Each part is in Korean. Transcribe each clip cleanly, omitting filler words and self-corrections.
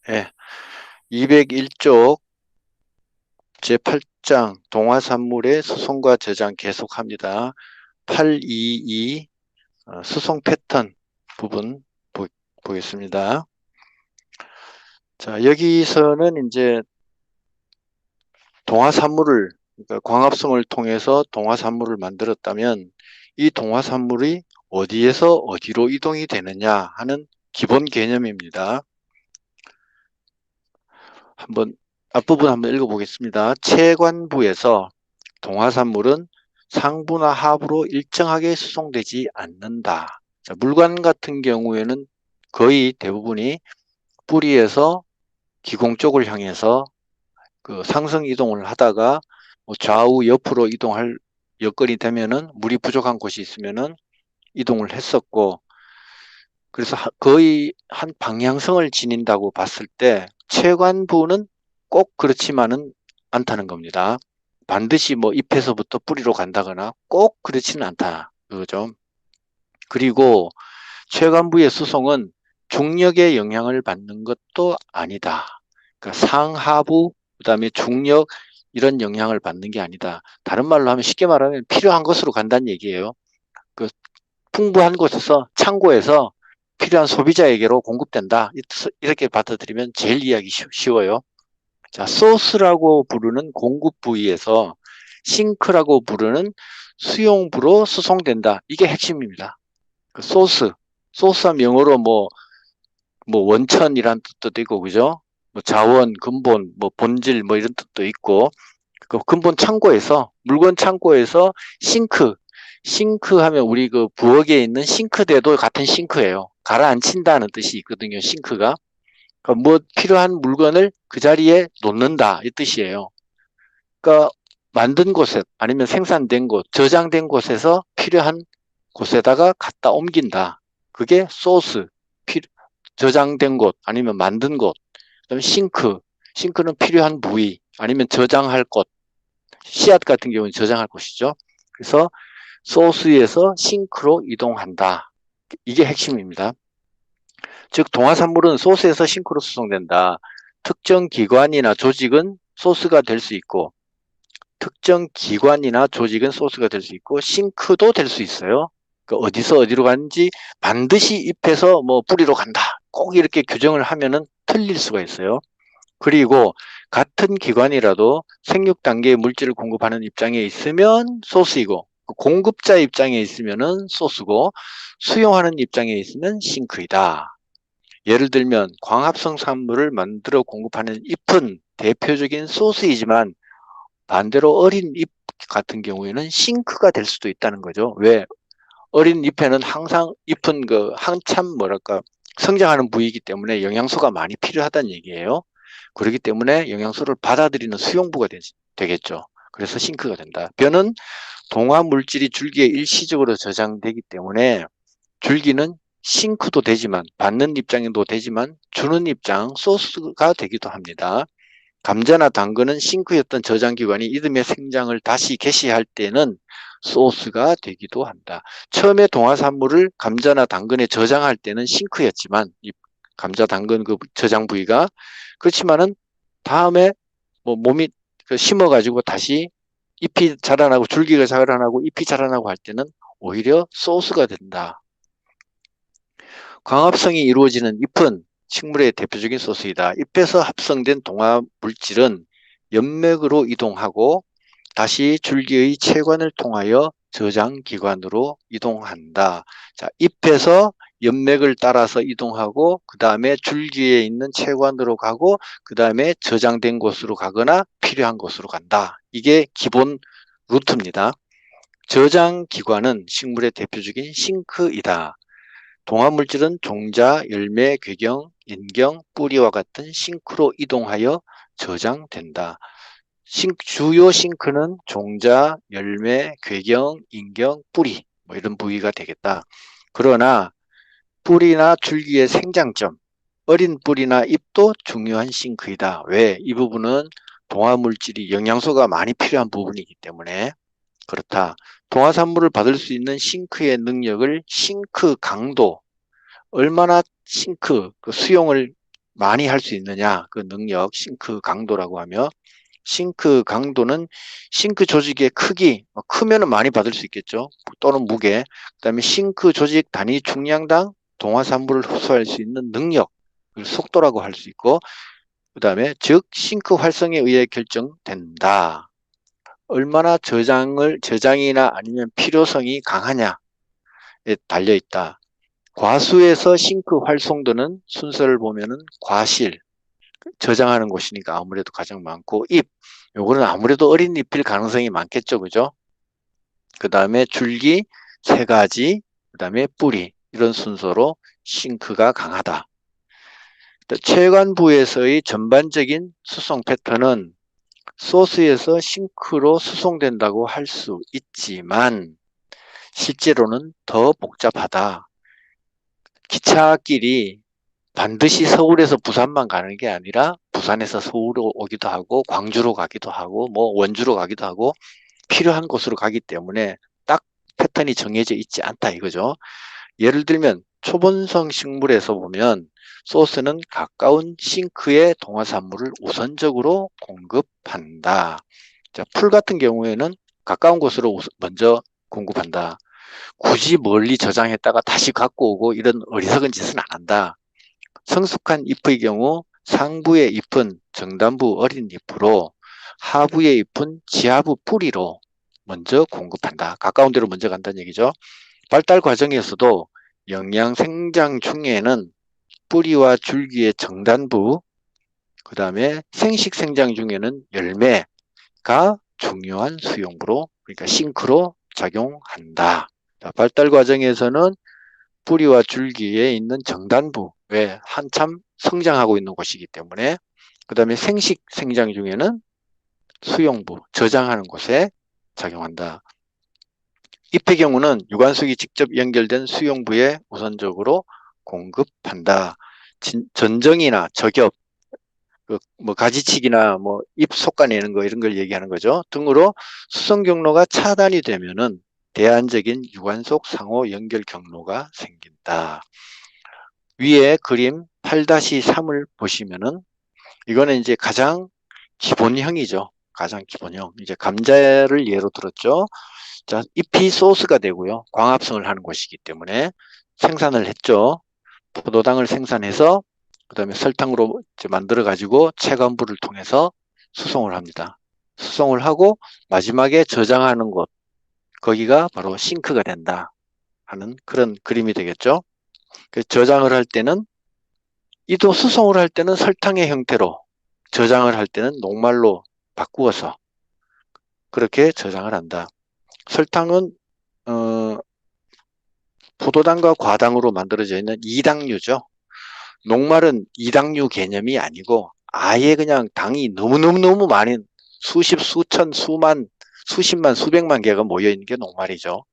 예, 201쪽 제8장 동화산물의 수송과 저장 계속합니다. 822 수송 패턴 부분 보겠습니다. 자, 여기서는 이제 동화산물을, 그러니까 광합성을 통해서 동화산물을 만들었다면 이 동화산물이 어디에서 어디로 이동이 되느냐 하는 기본 개념입니다. 한번 앞부분 한번 읽어보겠습니다. 채관부에서 동화산물은 상부나 하부로 일정하게 수송되지 않는다. 자, 물관 같은 경우에는 거의 대부분이 뿌리에서 기공 쪽을 향해서 그 상승 이동을 하다가 뭐 좌우 옆으로 이동할 여건이 되면은 물이 부족한 곳이 있으면은 이동을 했었고, 그래서 거의 한 방향성을 지닌다고 봤을 때 채관부는 꼭 그렇지만은 않다는 겁니다. 반드시 뭐 잎에서부터 뿌리로 간다거나 꼭 그렇지는 않다. 그거죠. 그리고 최관부의 수송은 중력의 영향을 받는 것도 아니다. 그러니까 상하부, 그다음에 중력 이런 영향을 받는 게 아니다. 다른 말로 하면 쉽게 말하면 필요한 것으로 간다는 얘기예요. 그 풍부한 곳에서 창고에서 필요한 소비자에게로 공급된다. 이렇게 받아들이면 제일 이해하기 쉬워요. 자, 소스라고 부르는 공급 부위에서 싱크라고 부르는 수용부로 수송된다. 이게 핵심입니다. 그 소스하면 영어로 뭐 원천이란 뜻도 있고, 그죠? 뭐 자원, 근본, 뭐 본질, 뭐 이런 뜻도 있고, 그 근본 창고에서, 물건 창고에서 싱크 하면 우리 그 부엌에 있는 싱크대도 같은 싱크예요. 가라앉힌다는 뜻이 있거든요, 싱크가. 그러니까 뭐 필요한 물건을 그 자리에 놓는다, 이 뜻이에요. 그러니까 만든 곳에 아니면 생산된 곳, 저장된 곳에서 필요한 곳에다가 갖다 옮긴다. 그게 소스, 저장된 곳 아니면 만든 곳. 그다음에 싱크는 필요한 부위 아니면 저장할 곳. 씨앗 같은 경우는 저장할 곳이죠. 그래서 소스에서 싱크로 이동한다. 이게 핵심입니다. 즉 동화산물은 소스에서 싱크로 수송된다. 특정 기관이나 조직은 소스가 될 수 있고 특정 기관이나 조직은 소스가 될 수 있고 싱크도 될 수 있어요. 그러니까 어디서 어디로 가는지 반드시 잎에서 뭐 뿌리로 간다. 꼭 이렇게 규정을 하면은 틀릴 수가 있어요. 그리고 같은 기관이라도 생육 단계의 물질을 공급하는 입장에 있으면 소스이고 공급자 입장에 있으면은 소스고 수용하는 입장에 있으면 싱크이다. 예를 들면 광합성 산물을 만들어 공급하는 잎은 대표적인 소스이지만 반대로 어린 잎 같은 경우에는 싱크가 될 수도 있다는 거죠. 왜? 어린 잎에는 항상 잎은 그 한참 뭐랄까 성장하는 부위이기 때문에 영양소가 많이 필요하다는 얘기예요. 그렇기 때문에 영양소를 받아들이는 수용부가 되겠죠. 그래서 싱크가 된다. 벼는 동화 물질이 줄기에 일시적으로 저장되기 때문에 줄기는 싱크도 되지만 받는 입장도 되지만 주는 입장 소스가 되기도 합니다. 감자나 당근은 싱크였던 저장기관이 이듬해 생장을 다시 개시할 때는 소스가 되기도 한다. 처음에 동화산물을 감자나 당근에 저장할 때는 싱크였지만 이 감자, 당근 그 저장 부위가 그렇지만은 다음에 뭐 몸이 심어가지고 다시 잎이 자라나고 줄기가 자라나고 잎이 자라나고 할 때는 오히려 소스가 된다. 광합성이 이루어지는 잎은 식물의 대표적인 소스이다. 잎에서 합성된 동화 물질은 연맥으로 이동하고 다시 줄기의 체관을 통하여 저장기관으로 이동한다. 자, 잎에서 연맥을 따라서 이동하고 그 다음에 줄기에 있는 체관으로 가고 그 다음에 저장된 곳으로 가거나 필요한 곳으로 간다. 이게 기본 루트입니다. 저장기관은 식물의 대표적인 싱크이다. 동화물질은 종자, 열매, 괴경, 인경, 뿌리와 같은 싱크로 이동하여 저장된다. 주요 싱크는 종자, 열매, 괴경, 인경, 뿌리 뭐 이런 부위가 되겠다. 그러나 뿌리나 줄기의 생장점, 어린 뿌리나 잎도 중요한 싱크이다. 왜? 이 부분은 동화물질이 영양소가 많이 필요한 부분이기 때문에 그렇다. 동화산물을 받을 수 있는 싱크의 능력을 싱크 강도, 얼마나 싱크 그 수용을 많이 할 수 있느냐, 그 능력, 싱크 강도라고 하며, 싱크 강도는 싱크 조직의 크기, 크면은 많이 받을 수 있겠죠. 또는 무게. 그다음에 싱크 조직 단위 중량당 동화산물을 흡수할 수 있는 능력, 속도라고 할 수 있고, 그다음에 즉 싱크 활성에 의해 결정된다. 얼마나 저장이나 아니면 필요성이 강하냐에 달려 있다. 과수에서 싱크 활성도는 순서를 보면은 과실, 저장하는 곳이니까 아무래도 가장 많고, 요거는 아무래도 어린 잎일 가능성이 많겠죠, 그죠? 그 다음에 줄기 세 가지, 그 다음에 뿌리, 이런 순서로 싱크가 강하다. 체관부에서의 전반적인 수송 패턴은 소스에서 싱크로 수송된다고 할 수 있지만 실제로는 더 복잡하다. 기차길이 반드시 서울에서 부산만 가는 게 아니라 부산에서 서울로 오기도 하고 광주로 가기도 하고 뭐 원주로 가기도 하고 필요한 곳으로 가기 때문에 딱 패턴이 정해져 있지 않다 이거죠. 예를 들면 초본성 식물에서 보면 소스는 가까운 싱크의 동화산물을 우선적으로 공급한다. 자, 풀 같은 경우에는 가까운 곳으로 먼저 공급한다. 굳이 멀리 저장했다가 다시 갖고 오고 이런 어리석은 짓은 안 한다. 성숙한 잎의 경우 상부의 잎은 정단부 어린 잎으로 하부의 잎은 지하부 뿌리로 먼저 공급한다. 가까운 데로 먼저 간다는 얘기죠. 발달 과정에서도 영양 생장 중에는 뿌리와 줄기의 정단부, 그 다음에 생식 생장 중에는 열매가 중요한 수용부로, 그러니까 싱크로 작용한다. 발달 과정에서는 뿌리와 줄기에 있는 정단부에 한참 성장하고 있는 곳이기 때문에, 그 다음에 생식 생장 중에는 수용부, 저장하는 곳에 작용한다. 잎의 경우는 유관속이 직접 연결된 수용부에 우선적으로 공급한다. 전정이나 저겹, 뭐 가지치기나 뭐 잎 솎아내는 거 이런 걸 얘기하는 거죠. 등으로 수송 경로가 차단이 되면은 대안적인 유관속 상호 연결 경로가 생긴다. 위에 그림 8-3을 보시면은 이거는 이제 가장 기본형이죠. 가장 기본형. 이제 감자를 예로 들었죠. 자, 잎이 소스가 되고요. 광합성을 하는 곳이기 때문에 생산을 했죠. 포도당을 생산해서 그다음에 설탕으로 만들어 가지고 체감부를 통해서 수송을 합니다. 수송을 하고 마지막에 저장하는 곳, 거기가 바로 싱크가 된다 하는 그런 그림이 되겠죠. 저장을 할 때는 이도 수송을 할 때는 설탕의 형태로, 저장을 할 때는 녹말로 바꾸어서 그렇게 저장을 한다. 설탕은 포도당과 과당으로 만들어져 있는 이당류죠. 녹말은 이당류 개념이 아니고 아예 그냥 당이 너무너무 많은 수십, 수천, 수만, 수십만, 수백만 개가 모여 있는 게 녹말이죠.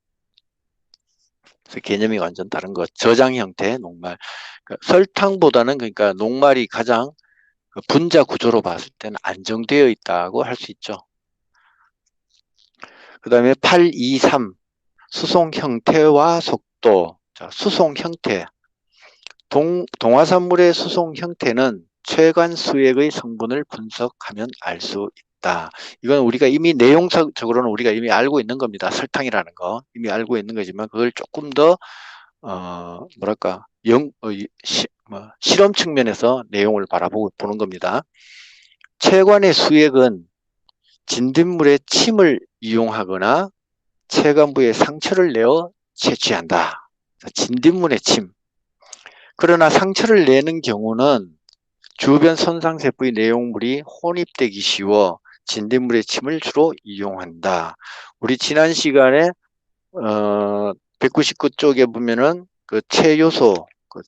그래서 개념이 완전 다른 것. 저장 형태의 녹말. 그러니까 설탕보다는 그러니까 녹말이 가장 분자 구조로 봤을 때는 안정되어 있다고 할 수 있죠. 그 다음에 8-2-3 수송 형태와 속도. 자, 수송 형태. 동화산물의 수송 형태는 최관 수액의 성분을 분석하면 알 수 있다. 이건 우리가 이미 내용적으로는 우리가 이미 알고 있는 겁니다. 설탕이라는 거 이미 알고 있는 거지만 그걸 조금 더 뭐랄까 실험 측면에서 내용을 보는 겁니다. 체관의 수액은 진딧물의 침을 이용하거나 체관부에 상처를 내어 채취한다. 진딧물의 침. 그러나 상처를 내는 경우는 주변 손상세포의 내용물이 혼입되기 쉬워 진딧물의 침을 주로 이용한다. 우리 지난 시간에 199쪽에 보면은 그 체요소, 그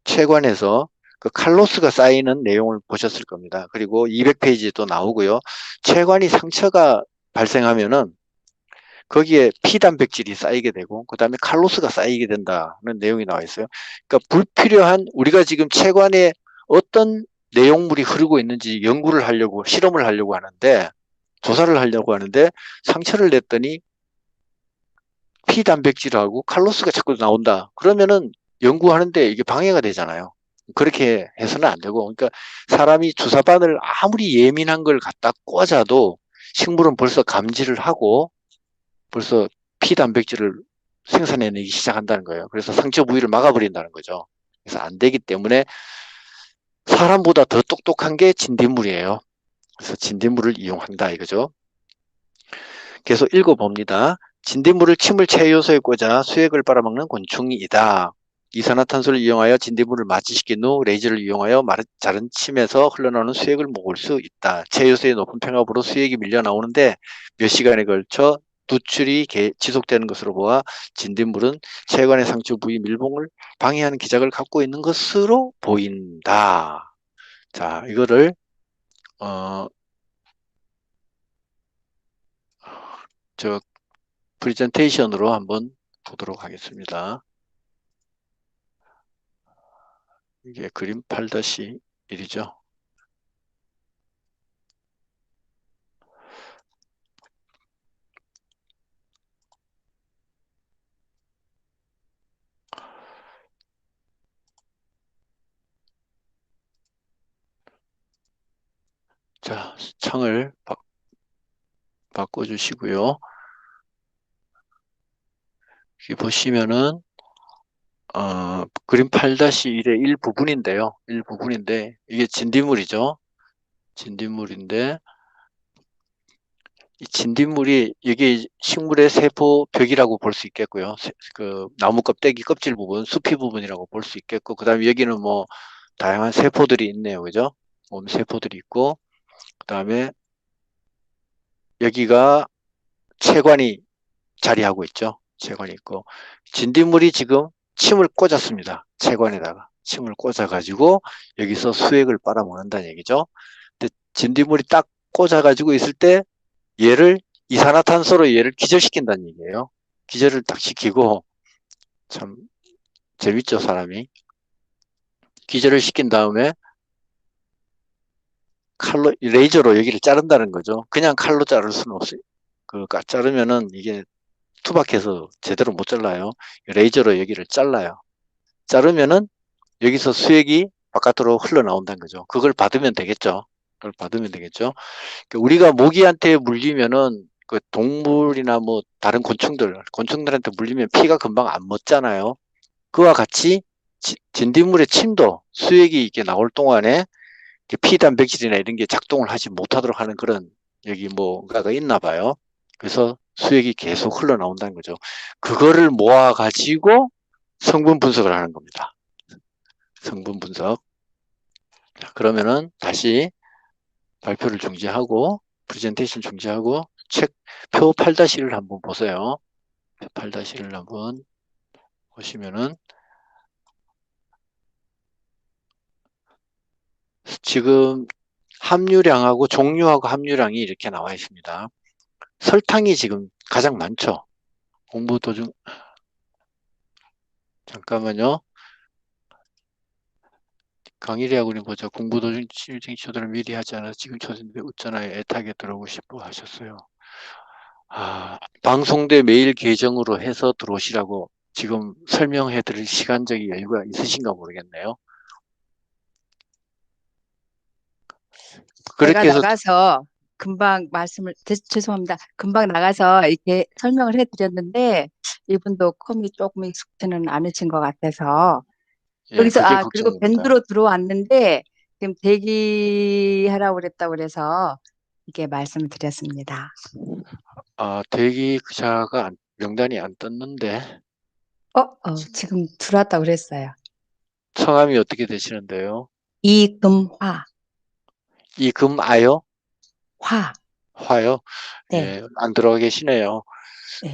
체관에서 그 칼로스가 쌓이는 내용을 보셨을 겁니다. 그리고 200페이지도 나오고요. 체관이 상처가 발생하면은 거기에 피단백질이 쌓이게 되고 그 다음에 칼로스가 쌓이게 된다는 내용이 나와 있어요. 그러니까 불필요한 우리가 지금 체관에 어떤 내용물이 흐르고 있는지 연구를 하려고 실험을 하려고 하는데 조사를 하려고 하는데 상처를 냈더니 피단백질하고 칼로스가 자꾸 나온다. 그러면은 연구하는데 이게 방해가 되잖아요. 그렇게 해서는 안 되고, 그러니까 사람이 주사바늘 아무리 예민한 걸 갖다 꽂아도 식물은 벌써 감지를 하고 벌써 피단백질을 생산해내기 시작한다는 거예요. 그래서 상처 부위를 막아버린다는 거죠. 그래서 안 되기 때문에 사람보다 더 똑똑한 게 진딧물이에요. 그래서 진딧물을 이용한다 이거죠. 계속 읽어봅니다. 진딧물을 침을 체효소에 꽂아 수액을 빨아먹는 곤충이다. 이산화탄소를 이용하여 진딧물을 마취시킨 후 레이저를 이용하여 자른 침에서 흘러나오는 수액을 먹을 수 있다. 체효소의 높은 평압으로 수액이 밀려 나오는데 몇 시간에 걸쳐 누출이 지속되는 것으로 보아 진딧물은 체관의 상처 부위 밀봉을 방해하는 기작을 갖고 있는 것으로 보인다. 자, 이거를 어, 저 프레젠테이션으로 한번 보도록 하겠습니다. 이게 그림 8-1이죠. 자, 창을 바꿔주시고요. 여기 보시면은 그림 8-1의 일부분인데요. 일부분인데 이게 진딧물이죠. 진딧물인데 이 진딧물이 이게 식물의 세포 벽이라고 볼 수 있겠고요. 그 나무 껍데기 껍질 부분, 수피 부분이라고 볼 수 있겠고, 그다음에 여기는 뭐 다양한 세포들이 있네요, 그죠? 몸 세포들이 있고, 그다음에 여기가 체관이 자리하고 있죠. 체관이 있고, 진딧물이 지금 침을 꽂았습니다. 체관에다가 침을 꽂아가지고 여기서 수액을 빨아먹는다는 얘기죠. 근데 진딧물이 딱 꽂아가지고 있을 때 얘를 이산화탄소로 얘를 기절시킨다는 얘기예요. 기절을 딱 시키고 참 재밌죠, 사람이. 기절을 시킨 다음에 레이저로 여기를 자른다는 거죠. 그냥 칼로 자를 수는 없어요. 자르면은 이게 투박해서 제대로 못 잘라요. 레이저로 여기를 잘라요. 자르면은 여기서 수액이 바깥으로 흘러나온다는 거죠. 그걸 받으면 되겠죠. 그걸 받으면 되겠죠. 우리가 모기한테 물리면은 그 동물이나 뭐 다른 곤충들한테 물리면 피가 금방 안 멎잖아요. 그와 같이 진딧물의 침도 수액이 이렇게 나올 동안에 피단백질이나 이런 게 작동을 하지 못하도록 하는 그런 여기 뭐가가 있나 봐요. 그래서 수액이 계속 흘러나온다는 거죠. 그거를 모아가지고 성분 분석을 하는 겁니다. 성분 분석. 그러면은 다시 발표를 중지하고 프레젠테이션 중지하고 표 8-1을 한번 보세요. 표 8-1을 한번 보시면은 지금 함유량하고 종류하고 함유량이 이렇게 나와 있습니다. 설탕이 지금 가장 많죠. 공부 도중 잠깐만요. 강일이하고는 보자. 공부 도중 실증 초도를 미리 하지 않아서 지금 초대인데 웃잖아요. 애타게 들어오고 싶어 하셨어요. 방송대 메일 계정으로 해서 들어오시라고 지금 설명해 드릴 시간적인 여유가 있으신가 모르겠네요. 제가 그렇게 해서 나가서 금방 죄송합니다. 금방 나가서 이렇게 설명을 해드렸는데 이분도 컴이 조금 익숙지는 않으신 것 같아서 예, 여기서 그게 그리고 걱정입니다. 밴드로 들어왔는데 지금 대기하라고 그랬다고 그래서 이렇게 말씀을 드렸습니다. 대기 자가 명단이 안 떴는데 지금 들어왔다고 그랬어요. 성함이 어떻게 되시는데요? 이금화, 이금아요? 화. 화요? 네. 예, 안 들어가 계시네요. 네.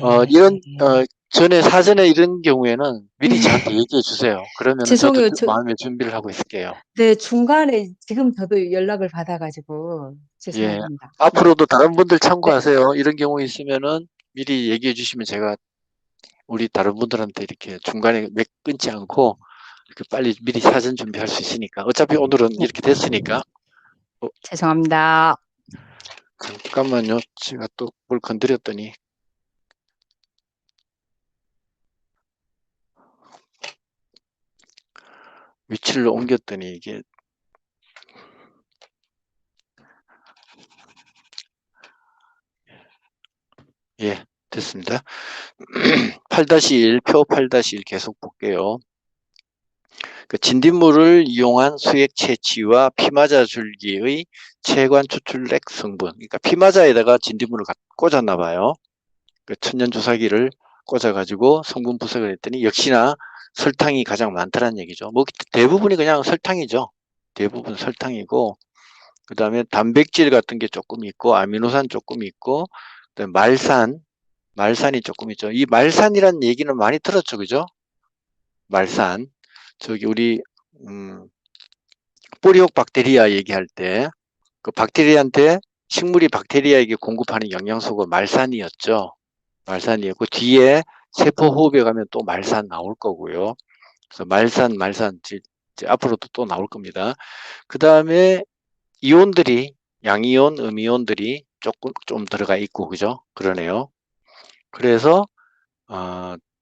전에 사전에 이런 경우에는 미리 저한테 얘기해 주세요. 그러면은 저도 죄송해요. 마음의 준비를 하고 있을게요. 네, 중간에 지금 저도 연락을 받아가지고 예, 죄송합니다. 네. 앞으로도 다른 분들 네. 참고하세요. 이런 경우 있으면은 미리 얘기해 주시면 제가 우리 다른 분들한테 이렇게 중간에 끊지 않고 이렇게 빨리 미리 사전 준비할 수 있으니까. 어차피 오늘은 네. 이렇게 됐으니까. 죄송합니다. 잠깐만요. 제가 또 뭘 건드렸더니. 위치를 옮겼더니 이게 예, 됐습니다. 8-1, 표 8-1 계속 볼게요. 그 진딧물을 이용한 수액 채취와 피마자 줄기의 체관 추출액 성분. 그러니까 피마자에다가 진딧물을 꽂았나 봐요. 그 천연 주사기를 꽂아가지고 성분 분석을 했더니 역시나 설탕이 가장 많다는 얘기죠. 뭐 대부분이 그냥 설탕이죠. 대부분 설탕이고, 그 다음에 단백질 같은 게 조금 있고, 아미노산 조금 있고, 그다음에 말산이 조금 있죠. 이 말산이란 얘기는 많이 들었죠, 그죠? 말산. 저기 우리 뿌리옥 박테리아 얘기할 때 그 박테리아한테 식물이 박테리아에게 공급하는 영양소가 말산이었죠. 말산이었고 뒤에 세포 호흡에 가면 또 말산 나올 거고요. 그래서 말산 이제 앞으로도 또 나올 겁니다. 그 다음에 이온들이 양이온, 음이온들이 조금 좀 들어가 있고 그죠? 그러네요. 그래서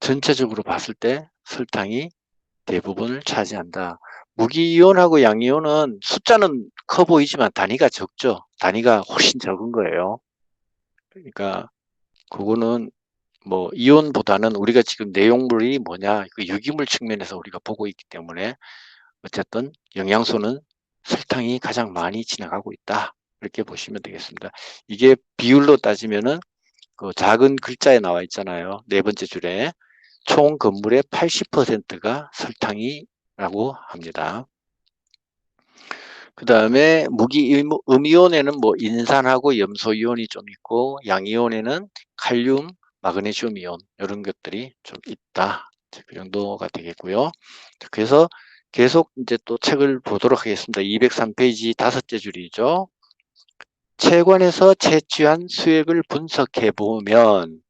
전체적으로 봤을 때 설탕이 대부분을 차지한다. 무기이온하고 양이온은 숫자는 커 보이지만 단위가 적죠. 단위가 훨씬 적은 거예요. 그러니까 그거는 뭐 이온보다는 우리가 지금 내용물이 뭐냐 그 유기물 측면에서 우리가 보고 있기 때문에 어쨌든 영양소는 설탕이 가장 많이 지나가고 있다. 이렇게 보시면 되겠습니다. 이게 비율로 따지면은 그 작은 글자에 나와 있잖아요. 네 번째 줄에 총 건물의 80%가 설탕이라고 합니다. 그 다음에 음이온에는 뭐 인산하고 염소이온이 좀 있고 양이온에는 칼륨, 마그네슘 이온 이런 것들이 좀 있다. 그 정도가 되겠고요. 그래서 계속 이제 또 책을 보도록 하겠습니다. 203페이지 다섯째 줄이죠. 체관에서 채취한 수액을 분석해 보면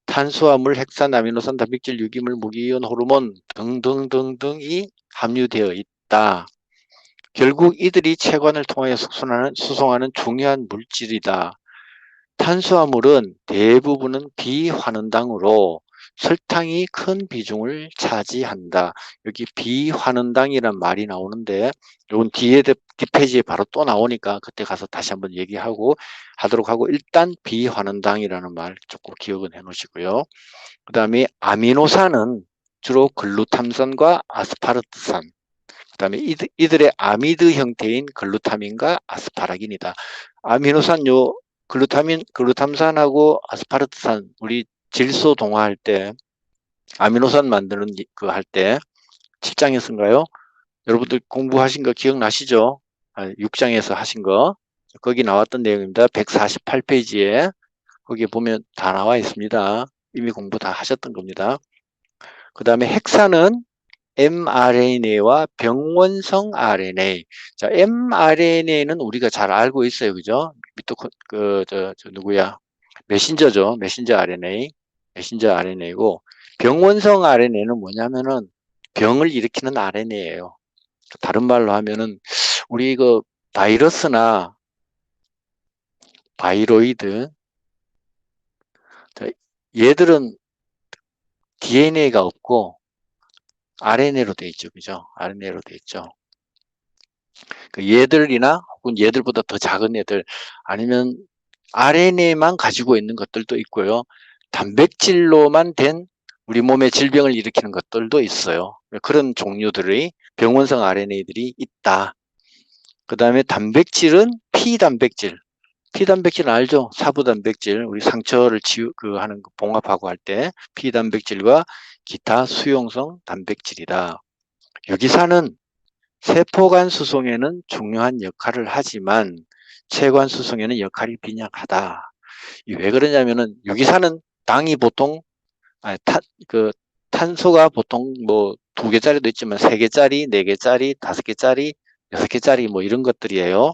탄수화물, 핵산, 아미노산, 단백질, 유기물, 무기이온, 호르몬 등등등등이 함유되어 있다. 결국 이들이 체관을 통하여 수송하는 중요한 물질이다. 탄수화물은 대부분은 비환원당으로 설탕이 큰 비중을 차지한다. 여기 비환원당이란 말이 나오는데 이건 뒷페이지에 바로 또 나오니까 그때 가서 다시 한번 얘기하고 하도록 하고 일단 비환원당이라는 말 조금 기억은 해 놓으시고요. 그 다음에 아미노산은 주로 글루탐산과 아스파르트산, 그 다음에 이들의 아미드 형태인 글루타민과 아스파라긴이다. 아미노산 글루탐산하고 아스파르트산, 우리 질소 동화할 때, 아미노산 만드는 그 할 때, 7장에서인가요? 여러분들 공부하신 거 기억나시죠? 6장에서 하신 거. 거기 나왔던 내용입니다. 148페이지에. 거기에 보면 다 나와 있습니다. 이미 공부 다 하셨던 겁니다. 그 다음에 핵산은 mRNA와 병원성 RNA. 자, mRNA는 우리가 잘 알고 있어요. 그죠? 누구야? 메신저죠. 메신저 RNA. 메신저 RNA고, 병원성 RNA는 뭐냐면은 병을 일으키는 RNA예요. 다른 말로 하면은, 우리 그 바이러스나 바이로이드, 얘들은 DNA가 없고, RNA로 돼 있죠. 그죠? RNA로 돼 있죠. 그 얘들이나 혹은 얘들보다 더 작은 애들 아니면 RNA만 가지고 있는 것들도 있고요. 단백질로만 된 우리 몸에 질병을 일으키는 것들도 있어요. 그런 종류들의 병원성 RNA들이 있다. 그 다음에 단백질은 P단백질. P단백질 알죠? 사부단백질. 우리 상처를 하는 거 봉합하고 할 때 P단백질과 기타 수용성 단백질이다. 유기산은 세포간 수송에는 중요한 역할을 하지만 체관 수송에는 역할이 빈약하다. 왜 그러냐면은 유기산은 당이 보통 그 탄소가 보통 뭐 2개짜리도 있지만 3개짜리, 4개짜리, 5개짜리, 6개짜리 뭐 이런 것들이에요.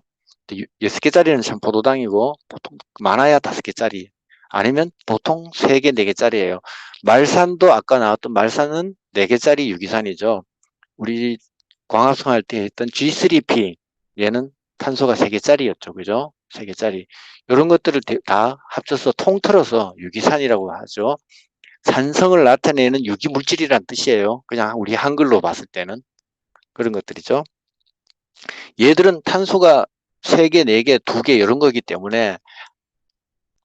6개짜리는 참 포도당이고 보통 많아야 5개짜리 아니면 보통 3개, 4개짜리예요. 말산도 아까 나왔던 말산은 4개짜리 유기산이죠. 우리 광합성 할 때 했던 G3P 얘는 탄소가 3개짜리였죠. 그죠? 3개짜리. 이런 것들을 다 합쳐서 통틀어서 유기산이라고 하죠. 산성을 나타내는 유기물질이란 뜻이에요. 그냥 우리 한글로 봤을 때는. 그런 것들이죠. 얘들은 탄소가 3개, 4개, 2개 이런 거기 때문에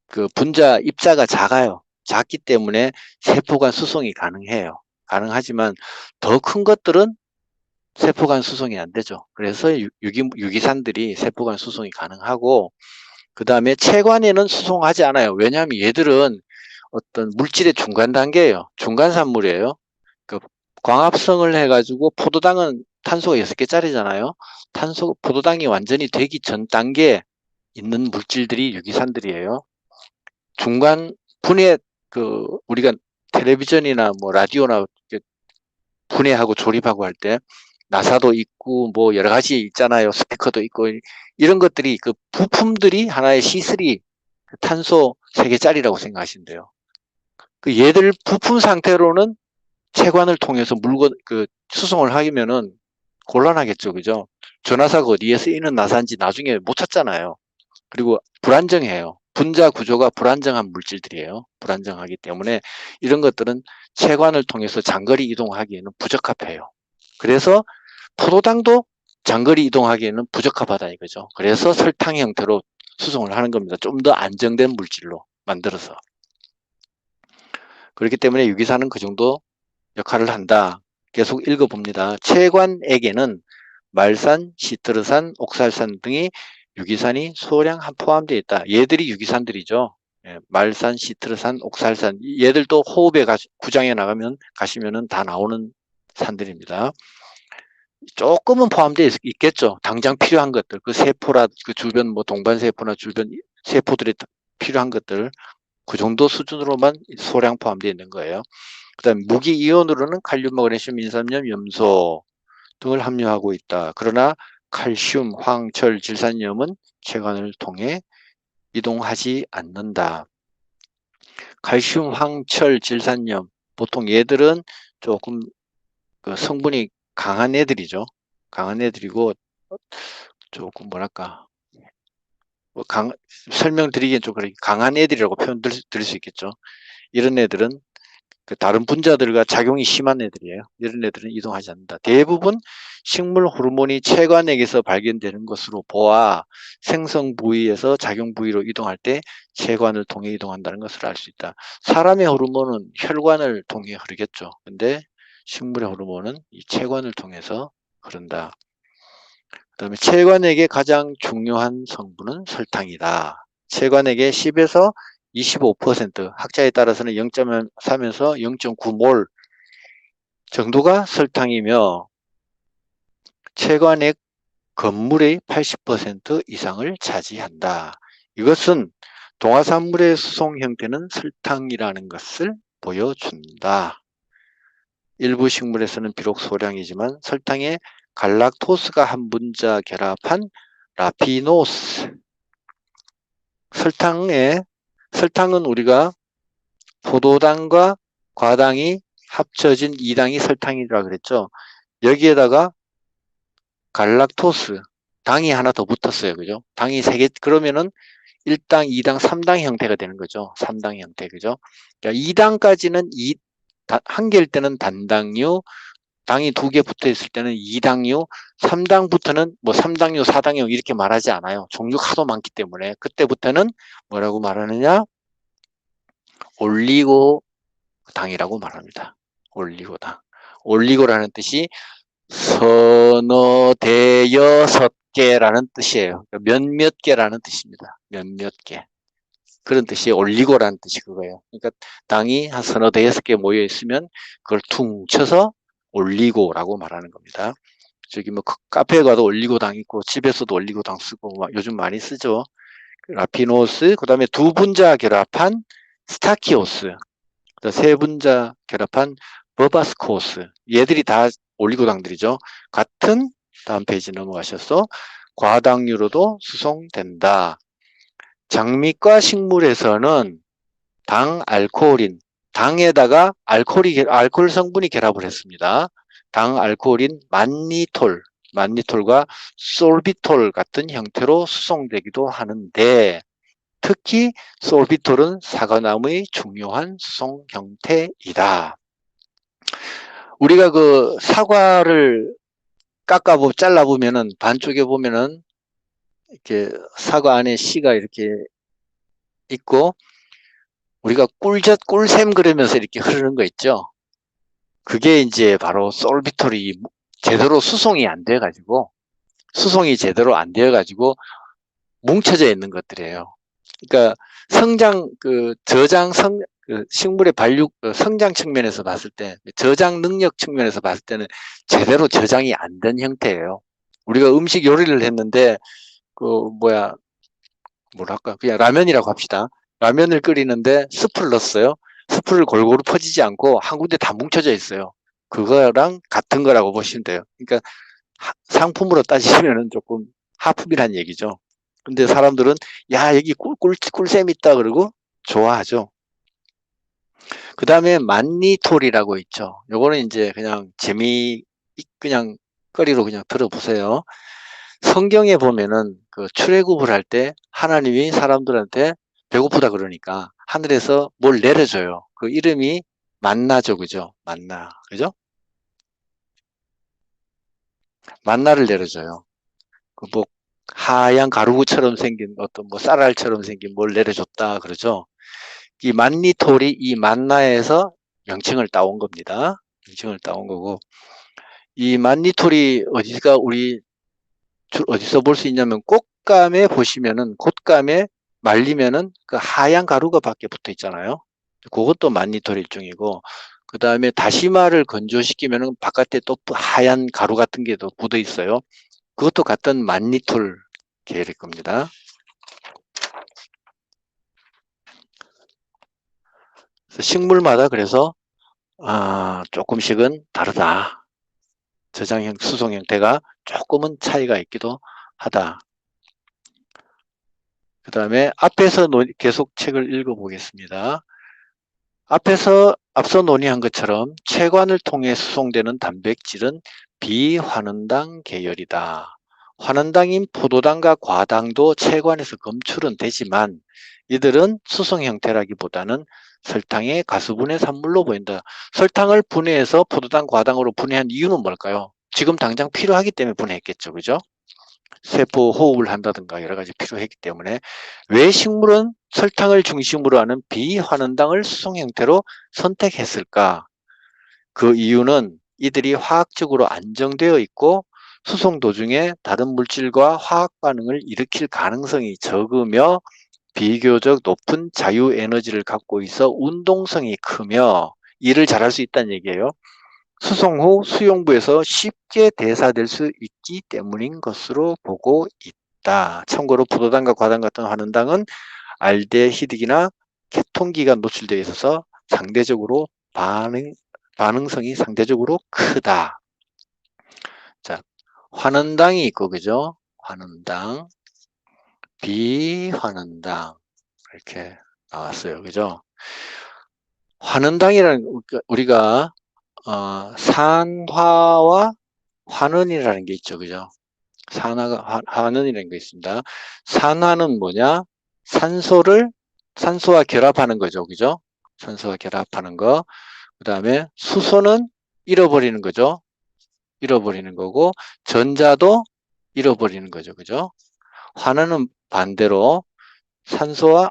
그 분자 입자가 작아요. 작기 때문에 세포 간 수송이 가능해요. 가능하지만 더 큰 것들은 세포 간 수송이 안 되죠. 그래서 유기산들이 세포 간 수송이 가능하고, 그 다음에 체관에는 수송하지 않아요. 왜냐하면 얘들은 어떤 물질의 중간 단계예요. 중간 산물이에요. 그 광합성을 해가지고 포도당은 탄소가 6개짜리잖아요. 포도당이 완전히 되기 전 단계에 있는 물질들이 유기산들이에요. 중간 분해, 우리가 텔레비전이나 뭐 라디오나 분해하고 조립하고 할 때 나사도 있고 뭐 여러 가지 있잖아요. 스피커도 있고 이런 것들이 그 부품들이 하나의 C3 탄소 3개짜리라고 생각하시면 돼요. 그 얘들 부품 상태로는 체관을 통해서 물건 수송을 하면은 곤란하겠죠, 그죠? 저 나사가 어디에 쓰이는 나사인지 나중에 못 찾잖아요. 그리고 불안정해요. 분자 구조가 불안정한 물질들이에요. 불안정하기 때문에 이런 것들은 체관을 통해서 장거리 이동하기에는 부적합해요. 그래서 포도당도 장거리 이동하기에는 부적합하다 이거죠. 그래서 설탕 형태로 수송을 하는 겁니다. 좀 더 안정된 물질로 만들어서. 그렇기 때문에 유기산은 그 정도 역할을 한다. 계속 읽어봅니다. 체관액에는 말산, 시트르산, 옥살산 등의 유기산이 소량 포함되어 있다. 얘들이 유기산들이죠. 말산, 시트르산, 옥살산. 얘들도 호흡에 구장에 가시면은 다 나오는 산들입니다. 조금은 포함되어 있겠죠. 당장 필요한 것들. 그 세포라, 그 주변, 뭐 동반세포나 주변 세포들이 필요한 것들. 그 정도 수준으로만 소량 포함되어 있는 거예요. 그 다음에 무기이온으로는 칼륨, 마그네슘, 인산염, 염소 등을 함유하고 있다. 그러나 칼슘, 황, 철, 질산염은 체관을 통해 이동하지 않는다. 칼슘, 황, 철, 질산염 보통 얘들은 조금 그 성분이 강한 애들이죠. 강한 애들이고 조금 뭐랄까 뭐 설명드리기엔 좀 그렇게 강한 애들이라고 표현 드릴 수 있겠죠. 이런 애들은 그 다른 분자들과 작용이 심한 애들이에요. 이런 애들은 이동하지 않는다. 대부분 식물 호르몬이 체관액에서 발견되는 것으로 보아 생성 부위에서 작용 부위로 이동할 때 체관을 통해 이동한다는 것을 알 수 있다. 사람의 호르몬은 혈관을 통해 흐르겠죠. 근데 식물의 호르몬은 이 체관을 통해서 흐른다. 그다음에 체관액의 가장 중요한 성분은 설탕이다. 체관액의 10에서 25%, 학자에 따라서는 0.3에서 0.9몰 정도가 설탕이며 체관액 건물의 80% 이상을 차지한다. 이것은 동화산물의 수송 형태는 설탕이라는 것을 보여준다. 일부 식물에서는 비록 소량이지만 설탕에 갈락토스가 한 분자 결합한 라피노스. 설탕은 우리가 포도당과 과당이 합쳐진 2당이 설탕이라 그랬죠. 여기에다가 갈락토스, 당이 하나 더 붙었어요. 그죠? 당이 3개, 그러면은 1당, 2당, 3당 형태가 되는 거죠. 3당 형태, 그죠? 그러니까 2당까지는 한 개일 때는 단당류, 당이 2개 붙어 있을 때는 2당류, 3당부터는 뭐 3당류, 4당류 이렇게 말하지 않아요. 종류가 하도 많기 때문에. 그때부터는 뭐라고 말하느냐? 올리고당이라고 말합니다. 올리고당. 올리고라는 뜻이 서너 대여섯 개라는 뜻이에요. 몇몇 개라는 뜻입니다. 몇몇 개. 그런 뜻이 올리고라는 뜻이 그거예요. 그러니까 당이 한 서너 대여섯 개 모여 있으면 그걸 퉁쳐서 올리고라고 말하는 겁니다. 저기 뭐 카페에 가도 올리고당 있고 집에서도 올리고당 쓰고 요즘 많이 쓰죠. 라피노스, 그다음에 2분자 결합한 스타키오스, 세 분자 결합한 버바스코스. 얘들이 다 올리고당들이죠. 같은 다음 페이지 넘어가셔서 과당류로도 수송된다. 장미과 식물에서는 당 알코올인, 당에다가 알코올 성분이 결합을 했습니다. 당 알코올인 만니톨과 솔비톨 같은 형태로 수송되기도 하는데 특히 솔비톨은 사과나무의 중요한 수송 형태이다. 우리가 그 사과를 잘라보면은, 반쪽에 보면은, 이렇게 사과 안에 씨가 이렇게 있고, 우리가 꿀샘 그러면서 이렇게 흐르는 거 있죠? 그게 이제 바로 솔비톨이 제대로 수송이 안 돼가지고, 수송이 제대로 안 되어가지고, 뭉쳐져 있는 것들이에요. 그러니까 식물의 성장 측면에서 봤을 때, 저장 능력 측면에서 봤을 때는 제대로 저장이 안 된 형태예요. 우리가 음식 요리를 했는데, 뭐랄까, 그냥 라면이라고 합시다. 라면을 끓이는데 스프를 넣었어요. 스프를 골고루 퍼지지 않고 한 군데 다 뭉쳐져 있어요. 그거랑 같은 거라고 보시면 돼요. 그러니까 상품으로 따지면은 조금 하품이란 얘기죠. 근데 사람들은 야 여기 꿀샘 있다 그러고 좋아하죠. 그 다음에 만니톨이라고 있죠. 요거는 이제 그냥 그냥 거리로 그냥 들어보세요. 성경에 보면은 그 출애굽을 할 때 하나님이 사람들한테 배고프다 그러니까 하늘에서 뭘 내려줘요. 그 이름이 만나죠, 그죠? 만나, 그죠? 만나를 내려줘요. 그 뭐 하얀 가루처럼 생긴 어떤 뭐 쌀알처럼 생긴 뭘 내려줬다 그러죠. 이 만니톨이 이 만나에서 명칭을 따온 겁니다. 명칭을 따온 거고 이 만니톨이 어디서 볼 수 있냐면 꽃감에 보시면은 곶감에 말리면은 그 하얀 가루가 밖에 붙어 있잖아요. 그것도 만니톨 일종이고 그 다음에 다시마를 건조시키면은 바깥에 또 하얀 가루 같은 게 또 묻어 있어요. 그것도 같은 만니톨 계열일 겁니다. 식물마다 그래서 조금씩은 다르다. 수송 형태가 조금은 차이가 있기도 하다. 그 다음에 계속 책을 읽어보겠습니다. 앞서 논의한 것처럼 체관을 통해 수송되는 단백질은 비환원당 계열이다. 환원당인 포도당과 과당도 체관에서 검출은 되지만 이들은 수송 형태라기보다는 설탕의 가수분해 산물로 보인다. 설탕을 분해해서 포도당, 과당으로 분해한 이유는 뭘까요? 지금 당장 필요하기 때문에 분해했겠죠. 그죠? 세포 호흡을 한다든가 여러 가지 필요했기 때문에 왜 식물은 설탕을 중심으로 하는 비환원당을 수송 형태로 선택했을까? 그 이유는 이들이 화학적으로 안정되어 있고 수송 도중에 다른 물질과 화학 반응을 일으킬 가능성이 적으며 비교적 높은 자유 에너지를 갖고 있어 운동성이 크며 일을 잘할 수 있다는 얘기예요. 수송 후 수용부에서 쉽게 대사될 수 있기 때문인 것으로 보고 있다. 참고로 포도당과 과당 같은 환원당은 알데히드이나 케톤기가 노출되어 있어서 상대적으로 반응성이 상대적으로 크다. 자, 환원당이 있고 그죠? 환원당, 비환원당 이렇게 나왔어요. 그죠? 환원당이라는 우리가 산화와 환원이라는 게 있죠. 그죠? 환원이라는 게 있습니다. 산화는 뭐냐? 산소와 결합하는 거죠. 그죠? 산소와 결합하는 거. 그 다음에 수소는 잃어버리는 거죠. 잃어버리는 거고, 전자도 잃어버리는 거죠. 그죠? 환원은 반대로 산소와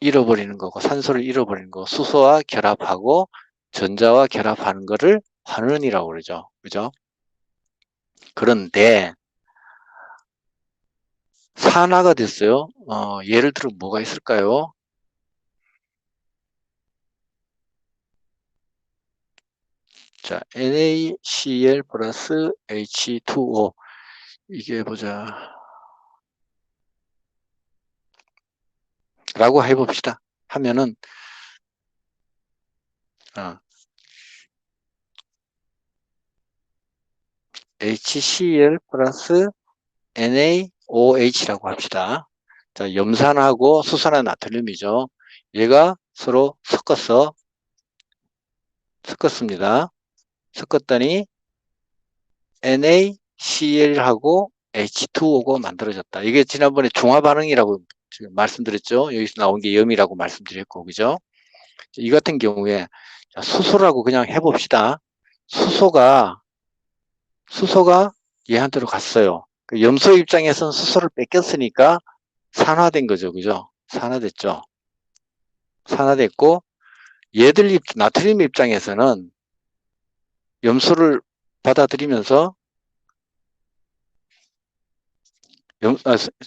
잃어버리는 거고, 산소를 잃어버리는 거, 수소와 결합하고, 전자와 결합하는 거를 환원이라고 그러죠. 그죠? 그런데, 산화가 됐어요. 예를 들어 뭐가 있을까요? 자, NaCl 플러스 H2O. 이게 보자. 라고 해봅시다. 하면은, HCl 플러스 NaOH라고 합시다. 자, 염산하고 수산화 나트륨이죠. 얘가 서로 섞었습니다. 섞었더니 NaCl하고 H2O가 만들어졌다. 이게 지난번에 중화 반응이라고 말씀드렸죠. 여기서 나온 게 염이라고 말씀드렸고, 그죠? 이 같은 경우에 수소라고 그냥 해봅시다. 수소가 수소가 얘한테로 갔어요. 그 염소 입장에서는 수소를 뺏겼으니까 산화된 거죠. 그죠? 산화됐죠. 산화됐고 나트륨 입장에서는 염소를 받아들이면서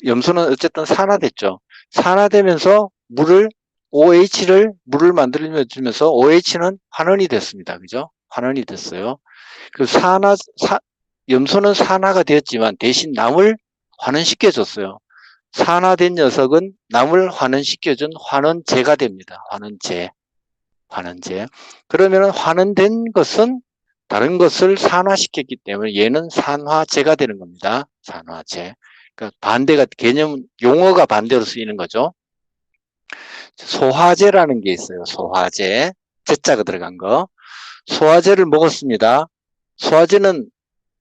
염소는 어쨌든 산화됐죠. 산화되면서 물을 만들어주면서 OH는 환원이 됐습니다. 그죠? 환원이 됐어요. 그 염소는 산화가 되었지만 대신 남을 환원시켜줬어요. 산화된 녀석은 남을 환원시켜준 환원제가 됩니다. 환원제. 그러면 환원된 것은 다른 것을 산화시켰기 때문에 얘는 산화제가 되는 겁니다. 산화제. 그러니까 용어가 반대로 쓰이는 거죠. 소화제라는 게 있어요. 소화제. 제자가 들어간 거. 소화제를 먹었습니다. 소화제는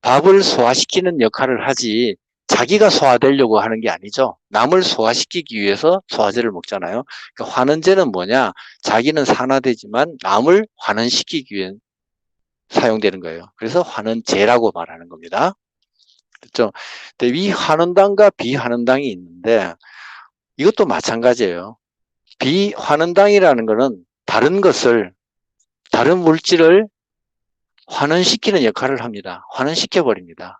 밥을 소화시키는 역할을 하지 자기가 소화되려고 하는 게 아니죠. 남을 소화시키기 위해서 소화제를 먹잖아요. 그러니까 환원제는 뭐냐? 자기는 산화되지만 남을 환원시키기 위해 사용되는 거예요. 그래서 환원제라고 말하는 겁니다. 그렇죠? 근데 이 환원당과 비환원당이 있는데 이것도 마찬가지예요. 비환원당이라는 것은 다른 물질을 환원시키는 역할을 합니다. 환원시켜버립니다.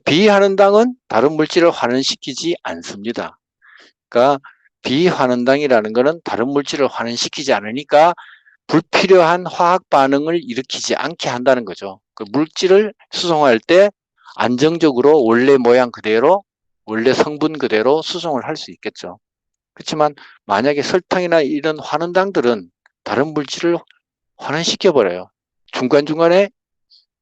비환원당은 다른 물질을 환원시키지 않습니다. 그러니까 비환원당이라는 것은 다른 물질을 환원시키지 않으니까 불필요한 화학 반응을 일으키지 않게 한다는 거죠. 그 물질을 수송할 때 안정적으로 원래 모양 그대로, 원래 성분 그대로 수송을 할 수 있겠죠. 그렇지만 만약에 설탕이나 이런 환원당들은 다른 물질을 환원시켜버려요. 중간중간에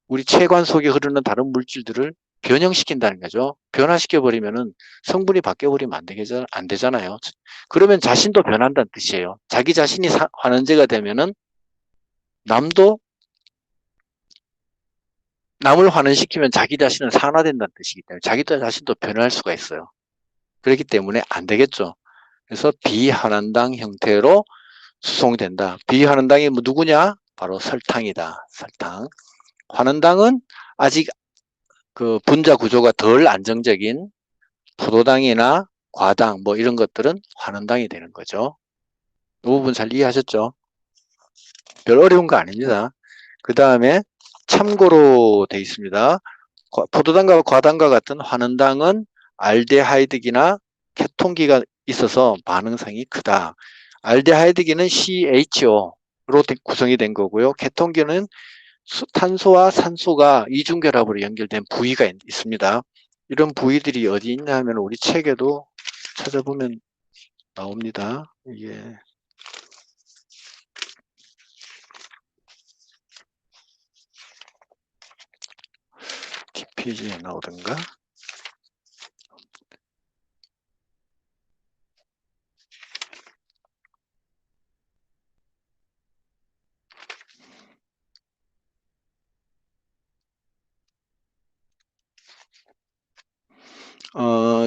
우리 체관 속에 흐르는 다른 물질들을 변형시킨다는 거죠. 변화시켜버리면은 성분이 바뀌어버리면 안 되잖아요. 그러면 자신도 변한다는 뜻이에요. 자기 자신이 환원제가 되면은 남도 남을 환원시키면 자기 자신은 산화된다는 뜻이기 때문에 자기 자신도 변할 수가 있어요. 그렇기 때문에 안 되겠죠. 그래서 비환원당 형태로 수송된다. 비환원당이 누구냐? 바로 설탕이다. 설탕. 환원당은 아직 그 분자 구조가 덜 안정적인 포도당이나 과당 뭐 이런 것들은 환원당이 되는 거죠. 이 부분 잘 이해하셨죠? 별 어려운 거 아닙니다. 그 다음에 참고로 돼 있습니다. 포도당과 과당과 같은 환원당은 알데하이드기나 케톤기가 있어서 반응성이 크다. 알데하이드기는 CHO로 구성이 된 거고요. 케톤기는 탄소와 산소가 이중결합으로 연결된 부위가 있습니다. 이런 부위들이 어디 있냐 하면 우리 책에도 찾아보면 나옵니다. 이게 뒷페이지에 나오던가.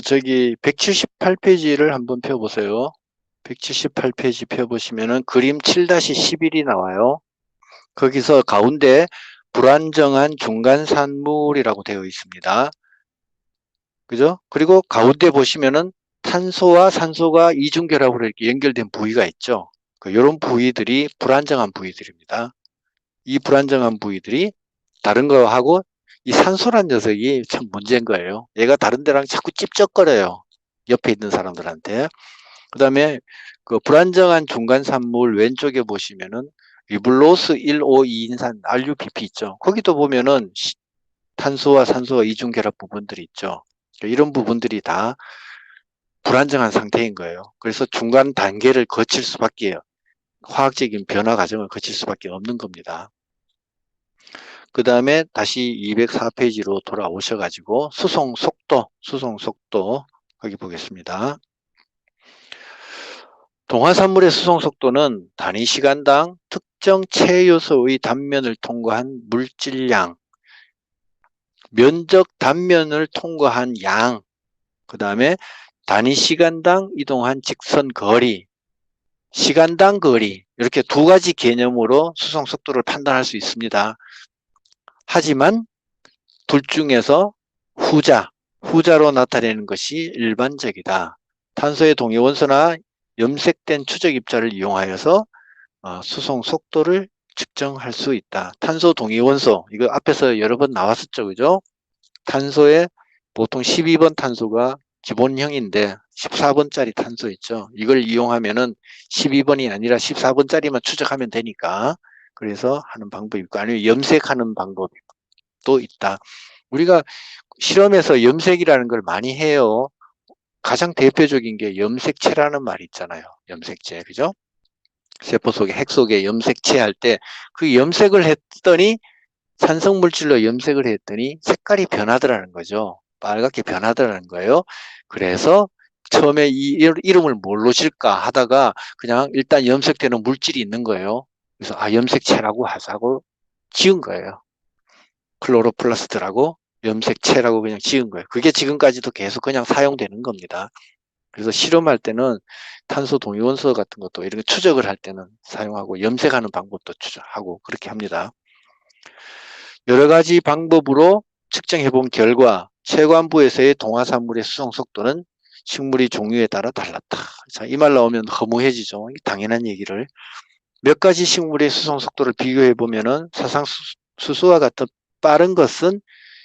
저기 178페이지를 한번 펴보세요. 178페이지 펴보시면은 그림 7-11이 나와요. 거기서 가운데 불안정한 중간산물이라고 되어 있습니다. 그죠? 그리고 가운데 보시면은 탄소와 산소가 이중결합으로 이렇게 연결된 부위가 있죠. 이런 부위들이 불안정한 부위들입니다. 이 불안정한 부위들이 다른 거하고 이 산소란 녀석이 참 문제인 거예요. 얘가 다른 데랑 자꾸 찝쩍거려요. 옆에 있는 사람들한테. 그 다음에 그 불안정한 중간산물 왼쪽에 보시면은 리블로스 1,5,2인산 RUBP 있죠. 거기도 보면은 탄소와 산소가 이중결합 부분들이 있죠. 이런 부분들이 다 불안정한 상태인 거예요. 그래서 중간 단계를 거칠 수밖에 화학적인 변화 과정을 거칠 수밖에 없는 겁니다. 그 다음에 다시 204페이지로 돌아오셔가지고 수송 속도 여기 보겠습니다. 동화산물의 수송 속도는 단위 시간당 특정 체요소의 단면을 통과한 물질량, 면적 단면을 통과한 양, 그 다음에 단위 시간당 이동한 직선 거리, 시간당 거리 이렇게 두 가지 개념으로 수송 속도를 판단할 수 있습니다. 하지만 둘 중에서 후자로 나타내는 것이 일반적이다. 탄소의 동위 원소나 염색된 추적 입자를 이용하여서 수송 속도를 측정할 수 있다. 탄소 동위 원소, 이거 앞에서 여러 번 나왔었죠, 그죠? 탄소에 보통 12번 탄소가 기본형인데 14번짜리 탄소 있죠. 이걸 이용하면은 12번이 아니라 14번짜리만 추적하면 되니까 그래서 하는 방법이 있고 아니면 염색하는 방법도 있다. 우리가 실험에서 염색이라는 걸 많이 해요. 가장 대표적인 게 염색체라는 말이 있잖아요. 염색체, 그죠? 세포 속에 핵 속에 염색체 할 때 그 염색을 했더니 산성 물질로 염색을 했더니 색깔이 변하더라는 거죠. 빨갛게 변하더라는 거예요. 그래서 처음에 이 이름을 뭘로 질까 하다가 그냥 일단 염색되는 물질이 있는 거예요. 그래서 염색체라고 하자고 지은 거예요. 클로로플라스트라고 염색체라고 그냥 지은 거예요. 그게 지금까지도 계속 그냥 사용되는 겁니다. 그래서 실험할 때는 탄소 동위원소 같은 것도 이렇게 추적을 할 때는 사용하고 염색하는 방법도 추적하고 그렇게 합니다. 여러 가지 방법으로 측정해 본 결과 체관부에서의 동화산물의 수송 속도는 식물의 종류에 따라 달랐다. 자, 이 말 나오면 허무해지죠. 당연한 얘기를. 몇 가지 식물의 수송 속도를 비교해 보면은 사상수수와 같은 빠른 것은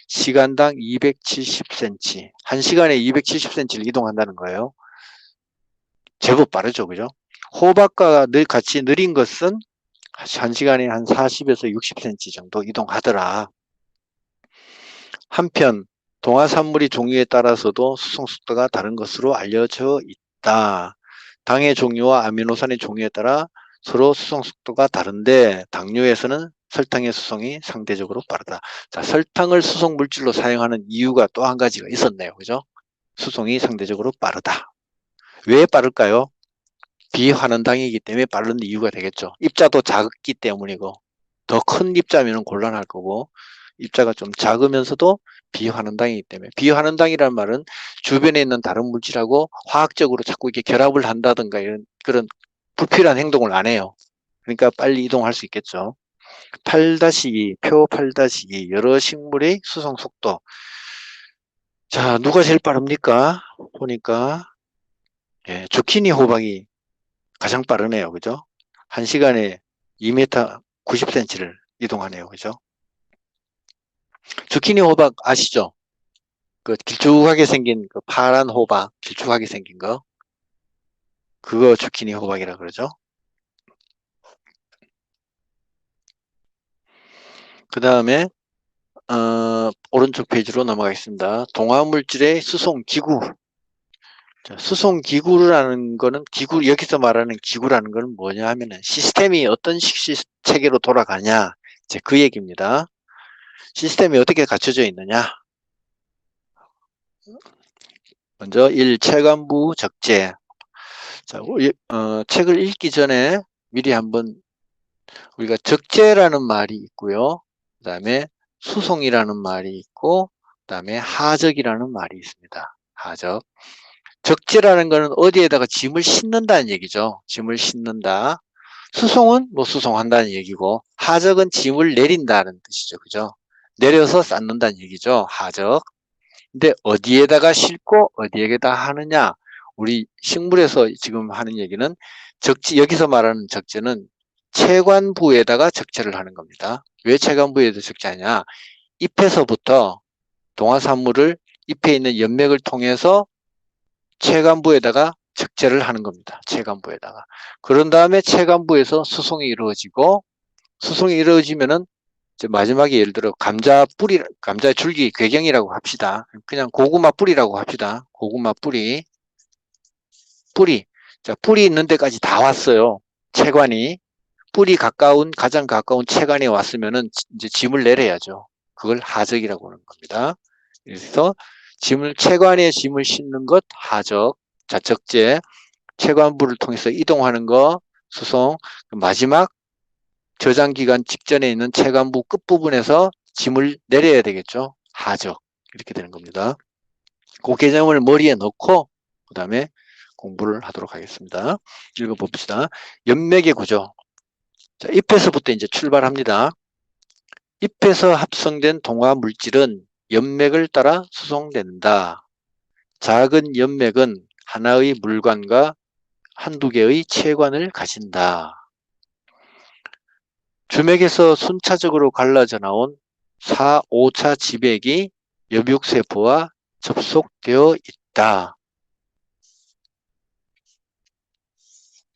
시간당 270cm, 1시간에 270cm를 이동한다는 거예요. 제법 빠르죠, 그죠? 호박과 같이 느린 것은 1시간에 한 40에서 60cm 정도 이동하더라. 한편 동화산물의 종류에 따라서도 수송 속도가 다른 것으로 알려져 있다. 당의 종류와 아미노산의 종류에 따라 서로 수송 속도가 다른데 당뇨에서는 설탕의 수송이 상대적으로 빠르다. 자, 설탕을 수송 물질로 사용하는 이유가 또 한 가지가 있었네요. 그죠? 수송이 상대적으로 빠르다. 왜 빠를까요? 비환원당이기 때문에 빠른 이유가 되겠죠. 입자도 작기 때문이고 더 큰 입자면 곤란할 거고 입자가 좀 작으면서도 비환원당이기 때문에 비환원당이라는 말은 주변에 있는 다른 물질하고 화학적으로 자꾸 이렇게 결합을 한다든가 이런 그런 불필요한 행동을 안 해요. 그러니까 빨리 이동할 수 있겠죠. 8-2, 표 8-2 여러 식물의 수송 속도. 자, 누가 제일 빠릅니까? 보니까 주키니 호박이 가장 빠르네요. 그죠? 1시간에 2m 90cm를 이동하네요. 그죠? 주키니 호박 아시죠? 그 길쭉하게 생긴 그 파란 호박, 길쭉하게 생긴 거. 그거 주키니 호박이라 그러죠. 그 다음에 오른쪽 페이지로 넘어가겠습니다. 동화물질의 수송기구. 자, 수송기구라는 거는 여기서 말하는 기구라는 거는 뭐냐 하면은 시스템이 어떤 체계로 돌아가냐. 이제 그 얘기입니다. 시스템이 어떻게 갖춰져 있느냐. 먼저 1. 체관부 적재. 자, 책을 읽기 전에 미리 한번 우리가 적재라는 말이 있고요. 그 다음에 수송이라는 말이 있고 그 다음에 하적이라는 말이 있습니다. 하적. 적재라는 거는 어디에다가 짐을 싣는다는 얘기죠. 짐을 싣는다. 수송은 뭐 수송한다는 얘기고 하적은 짐을 내린다는 뜻이죠. 그죠? 내려서 쌓는다는 얘기죠. 하적. 근데 어디에다가 싣고 어디에다 하느냐? 우리 식물에서 지금 하는 얘기는 여기서 말하는 적재는 채관부에다가 적재를 하는 겁니다. 왜 채관부에다 적재하냐? 잎에서부터 동화산물을 잎에 있는 연맥을 통해서 채관부에다가 적재를 하는 겁니다. 채관부에다가. 그런 다음에 채관부에서 수송이 이루어지고 수송이 이루어지면은 이제 마지막에 예를 들어 감자 줄기 괴경이라고 합시다. 그냥 고구마 뿌리라고 합시다. 고구마 뿌리. 자, 뿌리 있는 데까지 다 왔어요. 채관이. 가장 가까운 채관에 왔으면은 이제 짐을 내려야죠. 그걸 하적이라고 하는 겁니다. 그래서 채관에 짐을 싣는 것 하적. 자, 적재. 채관부를 통해서 이동하는 거 수송. 마지막 저장기간 직전에 있는 채관부 끝부분에서 짐을 내려야 되겠죠. 하적. 이렇게 되는 겁니다. 그 개념을 머리에 넣고 그 다음에 공부를 하도록 하겠습니다. 읽어봅시다. 연맥의 구조. 자, 잎에서부터 이제 출발합니다. 잎에서 합성된 동화 물질은 연맥을 따라 수송된다. 작은 연맥은 하나의 물관과 한두 개의 체관을 가진다. 주맥에서 순차적으로 갈라져 나온 4, 5차 지맥이 여육세포와 접속되어 있다.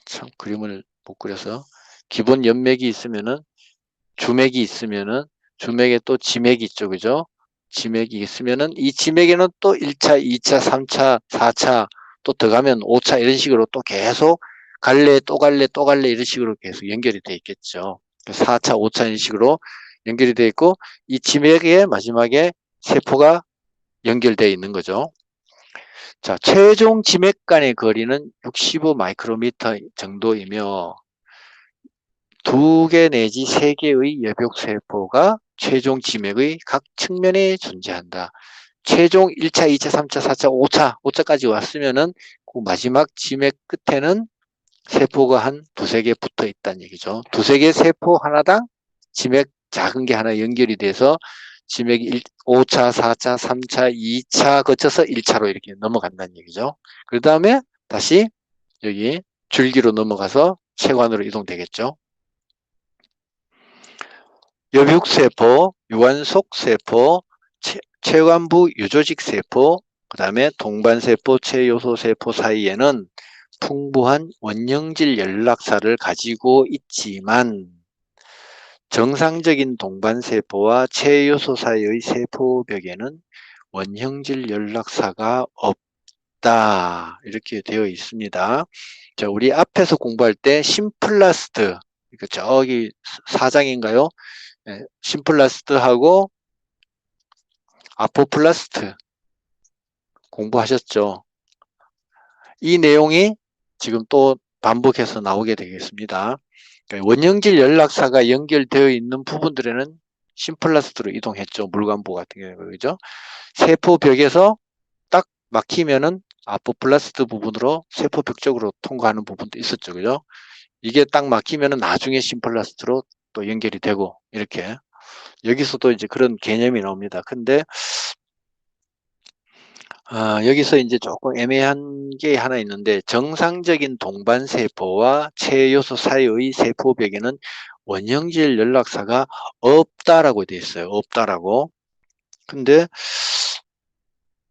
참 그림을 못 그려서 기본 연맥이 있으면은 주맥이 있으면은 주맥에 또 지맥이 있죠. 그죠? 지맥이 있으면은 이 지맥에는 또 1차, 2차, 3차, 4차 또 더 가면 5차 이런 식으로 또 계속 갈래 또 갈래 또 갈래 이런 식으로 계속 연결이 돼 있겠죠. 4차, 5차 이런 식으로 연결이 돼 있고 이 지맥의 마지막에 세포가 연결되어 있는 거죠. 자, 최종 지맥 간의 거리는 65 마이크로미터 정도이며 2개 내지 3개의 여백세포가 최종 지맥의 각 측면에 존재한다. 최종 1차, 2차, 3차, 4차, 5차까지 왔으면은 그 마지막 지맥 끝에는 세포가 한 2~3개 붙어 있다는 얘기죠. 2~3개 세포 하나당 지맥 작은 게 하나 연결이 돼서 지맥이 5차, 4차, 3차, 2차 거쳐서 1차로 이렇게 넘어간다는 얘기죠. 그 다음에 다시 여기 줄기로 넘어가서 체관으로 이동되겠죠. 여백세포, 유관속세포, 체관부 유조직세포, 그 다음에 동반세포, 체요소세포 사이에는 풍부한 원형질 연락사를 가지고 있지만 정상적인 동반세포와 체요소 사이의 세포벽에는 원형질 연락사가 없다. 이렇게 되어 있습니다. 자, 우리 앞에서 공부할 때 심플라스트, 저기 4장인가요? 심플라스트하고 아포플라스트 공부하셨죠? 이 내용이 지금 또 반복해서 나오게 되겠습니다. 원형질 연락사가 연결되어 있는 부분들에는 심플라스트로 이동했죠. 물관부 같은 경우에. 그죠? 세포벽에서 딱 막히면은 아포플라스트 부분으로 세포벽 쪽으로 통과하는 부분도 있었죠. 그죠? 이게 딱 막히면은 나중에 심플라스트로 또 연결이 되고 이렇게 여기서도 이제 그런 개념이 나옵니다. 근데 여기서 이제 조금 애매한 게 하나 있는데 정상적인 동반세포와 체요소 사이의 세포벽에는 원형질 연락사가 없다라고 되어 있어요. 없다라고. 근데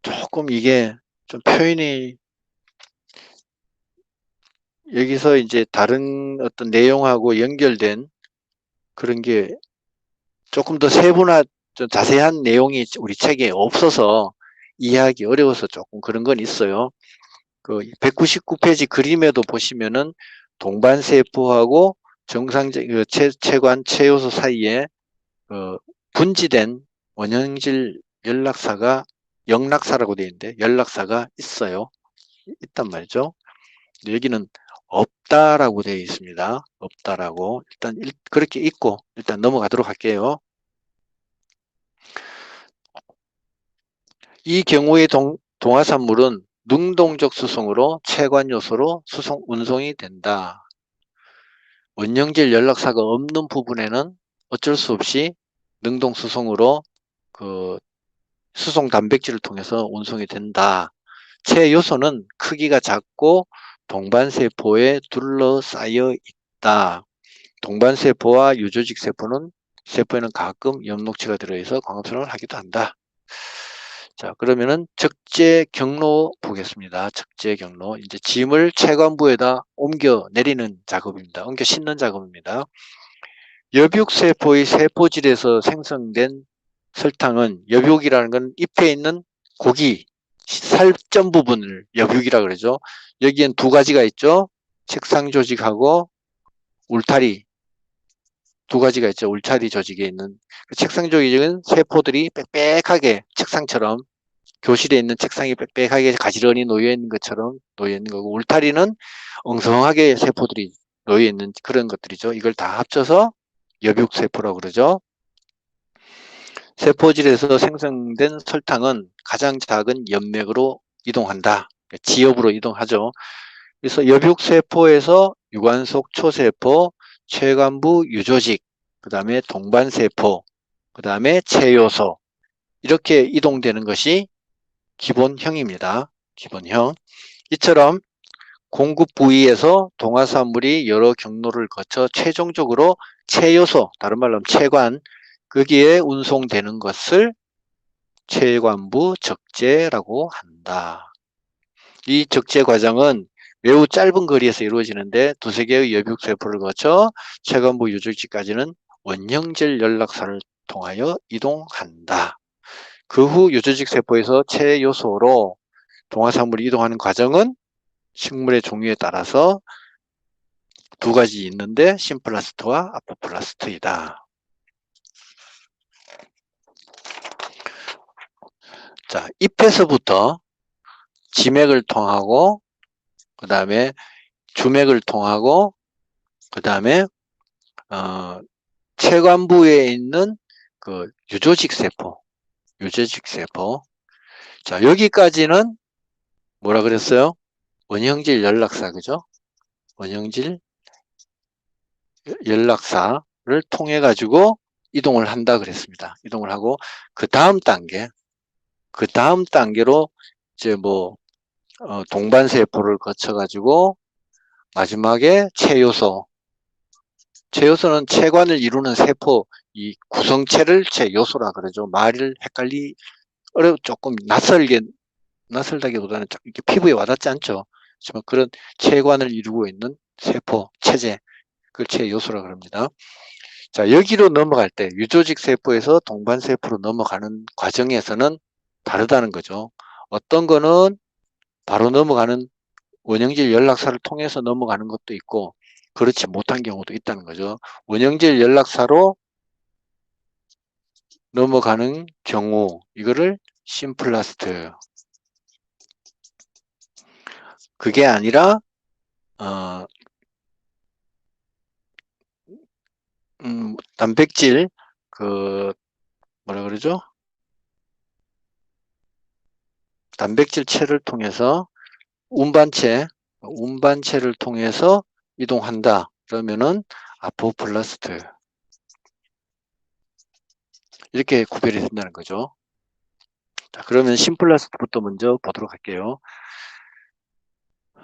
조금 이게 좀 표현이 여기서 이제 다른 어떤 내용하고 연결된 그런 게 조금 더 세분화, 좀 자세한 내용이 우리 책에 없어서 이해하기 어려워서 조금 그런 건 있어요. 그 199페이지 그림에도 보시면은 동반세포하고 정상적 체관 체요소 사이에 분지된 원형질 연락사가 영락사라고 되어 있는데 연락사가 있어요. 있단 말이죠. 여기는 없다라고 되어 있습니다. 없다라고 일단 그렇게 읽고 일단 넘어가도록 할게요. 이 경우의 동화산물은 능동적 수송으로 체관 요소로 운송이 된다. 원형질 연락사가 없는 부분에는 어쩔 수 없이 능동 수송으로 그 수송 단백질을 통해서 운송이 된다. 체요소는 크기가 작고 동반세포에 둘러싸여 있다. 동반세포와 유조직 세포에는 가끔 엽록체가 들어있어 광합선을 하기도 한다. 자, 그러면은 적재 경로 보겠습니다. 적재 경로. 이제 짐을 체관부에다 옮겨 내리는 작업입니다. 옮겨 싣는 작업입니다. 여백세포의 세포질에서 생성된 설탕은 여백이라는 건 잎에 있는 고기, 살점 부분을 여백이라 그러죠. 여기엔 두 가지가 있죠. 책상 조직하고 울타리 두 가지가 있죠. 울타리 조직에 있는 책상 조직은 세포들이 빽빽하게 책상처럼 교실에 있는 책상이 빽빽하게 가지런히 놓여 있는 것처럼 놓여 있는 거고 울타리는 엉성하게 세포들이 놓여 있는 그런 것들이죠. 이걸 다 합쳐서 여백세포라고 그러죠. 세포질에서 생성된 설탕은 가장 작은 연맥으로 이동한다. 지엽으로 이동하죠. 그래서 여백세포에서 유관속 초세포, 체관부 유조직, 그 다음에 동반세포, 그 다음에 체요소, 이렇게 이동되는 것이 기본형입니다. 기본형. 이처럼 공급 부위에서 동화산물이 여러 경로를 거쳐 최종적으로 체요소, 다른 말로 하면 체관, 거기에 운송되는 것을 체관부 적재라고 한다. 이 적재 과정은 매우 짧은 거리에서 이루어지는데 두세 개의 여백세포를 거쳐 체관부 유적지까지는 원형질 연락사를 통하여 이동한다. 그 후 유조직 세포에서 체요소로 동화산물이 이동하는 과정은 식물의 종류에 따라서 두 가지 있는데 심플라스트와 아포플라스트이다. 자, 잎에서부터 지맥을 통하고 그 다음에 주맥을 통하고 그 다음에 체관부에 있는 그 유조직 세포, 자, 여기까지는 뭐라 그랬어요? 원형질 연락사, 그죠? 원형질 연락사를 통해 가지고 이동을 한다 그랬습니다. 이동을 하고 그 다음 단계로 이제 뭐 동반세포를 거쳐 가지고 마지막에 체요소는 체관을 이루는 세포 이 구성체를 체요소라 그러죠. 말을 조금 낯설다기보다는 이렇게 피부에 와닿지 않죠. 하지만 그런 체관을 이루고 있는 세포 체제 그걸 체요소라 그럽니다. 자, 여기로 넘어갈 때 유조직 세포에서 동반 세포로 넘어가는 과정에서는 다르다는 거죠. 어떤 거는 바로 넘어가는 원형질 연락사를 통해서 넘어가는 것도 있고 그렇지 못한 경우도 있다는 거죠. 원형질 연락사로 넘어가는 경우 이거를 심플라스트 그게 아니라 단백질 그 뭐라 그러죠? 단백질체를 통해서 운반체를 통해서 이동한다. 그러면은 아포플라스트 이렇게 구별이 된다는 거죠. 자, 그러면 심플라스트부터 먼저 보도록 할게요.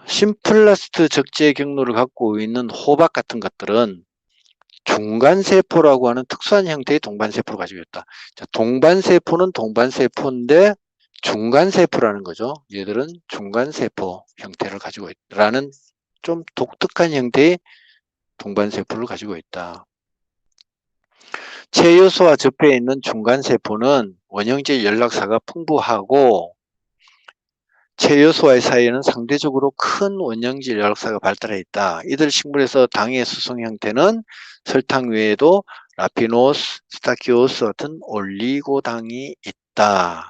심플라스트 적재 경로를 갖고 있는 호박 같은 것들은 중간세포라고 하는 특수한 형태의 동반세포를 가지고 있다. 자, 동반세포는 동반세포인데 중간세포라는 거죠. 얘들은 중간세포 형태를 가지고 있다라는 좀 독특한 형태의 동반세포를 가지고 있다. 체요소와 접해 있는 중간세포는 원형질 연락사가 풍부하고 체요소와의 사이에는 상대적으로 큰 원형질 연락사가 발달해 있다. 이들 식물에서 당의 수성 형태는 설탕 외에도 라피노스, 스타키오스 같은 올리고당이 있다.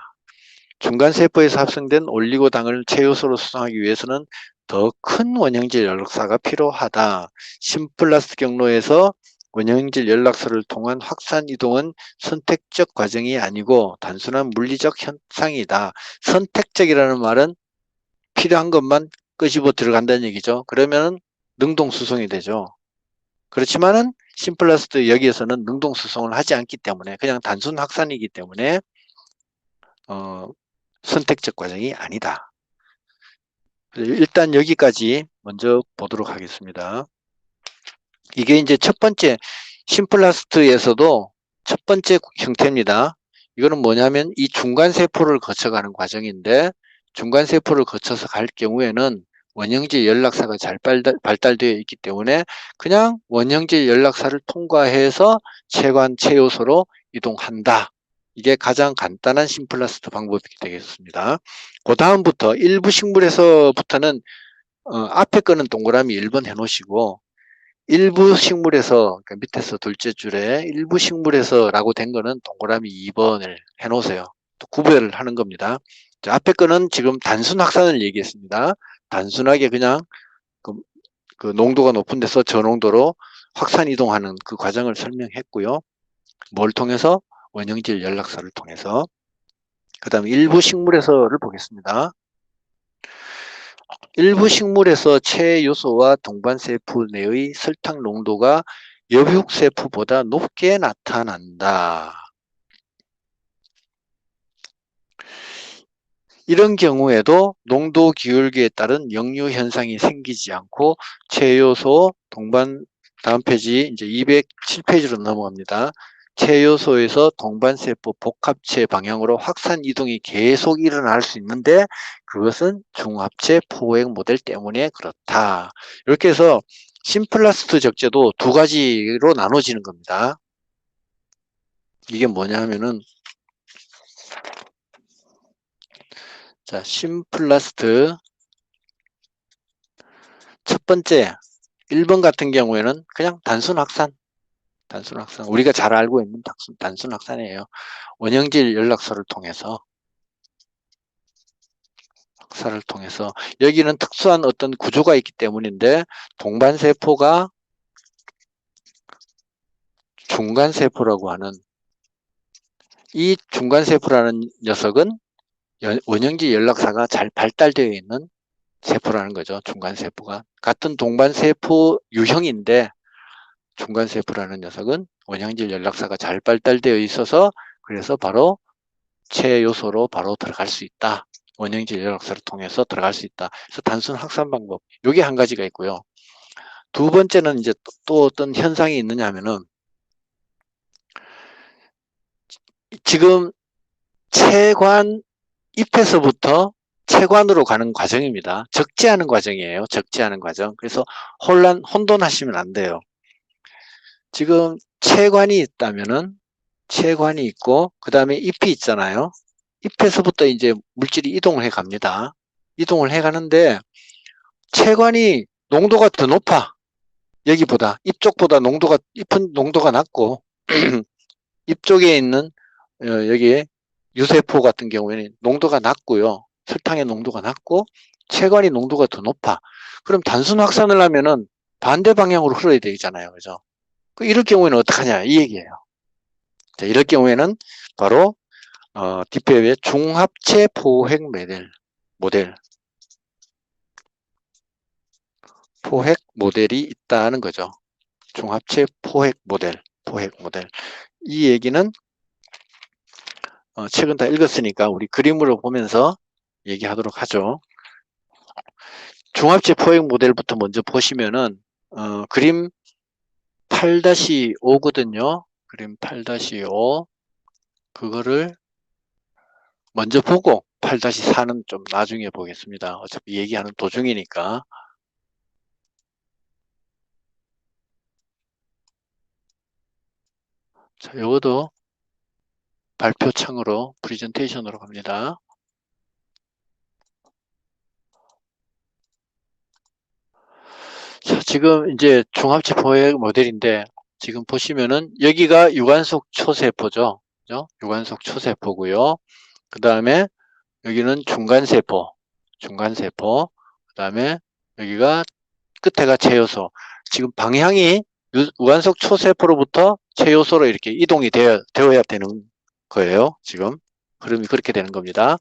중간세포에서 합성된 올리고당을 체요소로 수성하기 위해서는 더 큰 원형질 연락사가 필요하다. 심플라스트 경로에서 원형질 연락사를 통한 확산 이동은 선택적 과정이 아니고 단순한 물리적 현상이다. 선택적이라는 말은 필요한 것만 끄집어 들어간다는 얘기죠. 그러면 능동수송이 되죠. 그렇지만은 심플라스트 여기에서는 능동수송을 하지 않기 때문에 그냥 단순 확산이기 때문에 선택적 과정이 아니다. 일단 여기까지 먼저 보도록 하겠습니다. 이게 이제 첫 번째 심플라스트에서도 첫 번째 형태입니다. 이거는 뭐냐면 이 중간세포를 거쳐가는 과정인데 중간세포를 거쳐서 갈 경우에는 원형질 연락사가 잘 발달되어 있기 때문에 그냥 원형질 연락사를 통과해서 체관, 체요소로 이동한다. 이게 가장 간단한 심플라스트 방법이 되겠습니다. 그 다음부터 일부 식물에서부터는 앞에 거는 동그라미 1번 해놓으시고 일부 식물에서 그러니까 밑에서 둘째 줄에 일부 식물에서라고 된 거는 동그라미 2번을 해놓으세요. 또 구별을 하는 겁니다. 자, 앞에 거는 지금 단순 확산을 얘기했습니다. 단순하게 그냥 그 농도가 높은 데서 저농도로 확산 이동하는 그 과정을 설명했고요. 뭘 통해서? 원형질 연락사를 통해서. 그 다음에 일부 식물에서를 보겠습니다. 일부 식물에서 체요소와 동반세포 내의 설탕 농도가 여육세포보다 높게 나타난다. 이런 경우에도 농도 기울기에 따른 역류 현상이 생기지 않고 체요소 동반 다음 페이지 이제 207페이지로 넘어갑니다. 체요소에서 동반세포 복합체 방향으로 확산 이동이 계속 일어날 수 있는데 그것은 중합체 포획 모델 때문에 그렇다. 이렇게 해서 심플라스트 적재도 두 가지로 나눠지는 겁니다. 이게 뭐냐 하면은 자, 심플라스트 첫 번째 1번 같은 경우에는 그냥 단순 확산. 우리가 잘 알고 있는 단순 확산이에요. 원형질 연락소를 통해서 확산을 통해서 여기는 특수한 어떤 구조가 있기 때문인데 동반세포가 중간세포라고 하는 이 중간세포라는 녀석은 원형질 연락사가 잘 발달되어 있는 세포라는 거죠. 중간세포가 같은 동반세포 유형인데 중간세포라는 녀석은 원형질 연락사가 잘 발달되어 있어서 그래서 바로 체요소로 바로 들어갈 수 있다. 원형질 연락사를 통해서 들어갈 수 있다. 그래서 단순 확산 방법. 요게 한 가지가 있고요. 두 번째는 이제 또 어떤 현상이 있느냐 하면은 지금 체관 잎에서부터 체관으로 가는 과정입니다. 적재하는 과정이에요. 적재하는 과정. 그래서 혼돈하시면 안 돼요. 지금 체관이 있다면은 체관이 있고 그 다음에 잎이 있잖아요. 잎에서부터 이제 물질이 이동을 해 갑니다. 이동을 해 가는데 체관이 농도가 더 높아. 여기보다 잎 쪽보다 잎은 농도가 낮고 잎 쪽에 있는 여기에 유세포 같은 경우에는 농도가 낮고요. 설탕의 농도가 낮고 체관이 농도가 더 높아. 그럼 단순 확산을 하면은 반대 방향으로 흘러야 되잖아요. 그죠? 이럴 경우에는 어떡하냐 이 얘기예요. 자, 이럴 경우에는 바로 뒷배의 중합체 포획 모델이 있다는 거죠. 중합체 포획 모델. 이 얘기는 책은 다 읽었으니까 우리 그림으로 보면서 얘기하도록 하죠. 중합체 포획 모델부터 먼저 보시면은 그림 8-5거든요. 그림 8-5 그거를 먼저 보고 8-4는 좀 나중에 보겠습니다. 어차피 얘기하는 도중이니까. 자, 요것도 발표창으로 프레젠테이션으로 갑니다. 자, 지금 이제 중합체 포획 모델인데 지금 보시면은 여기가 유관속 초세포죠. 그죠? 유관속 초세포고요. 그 다음에 여기는 중간세포. 그 다음에 여기가 끝에가 체요소. 지금 방향이 유관속 초세포로부터 체요소로 이렇게 이동이 되어야 되는 거예요. 지금 흐름이 그렇게 되는 겁니다.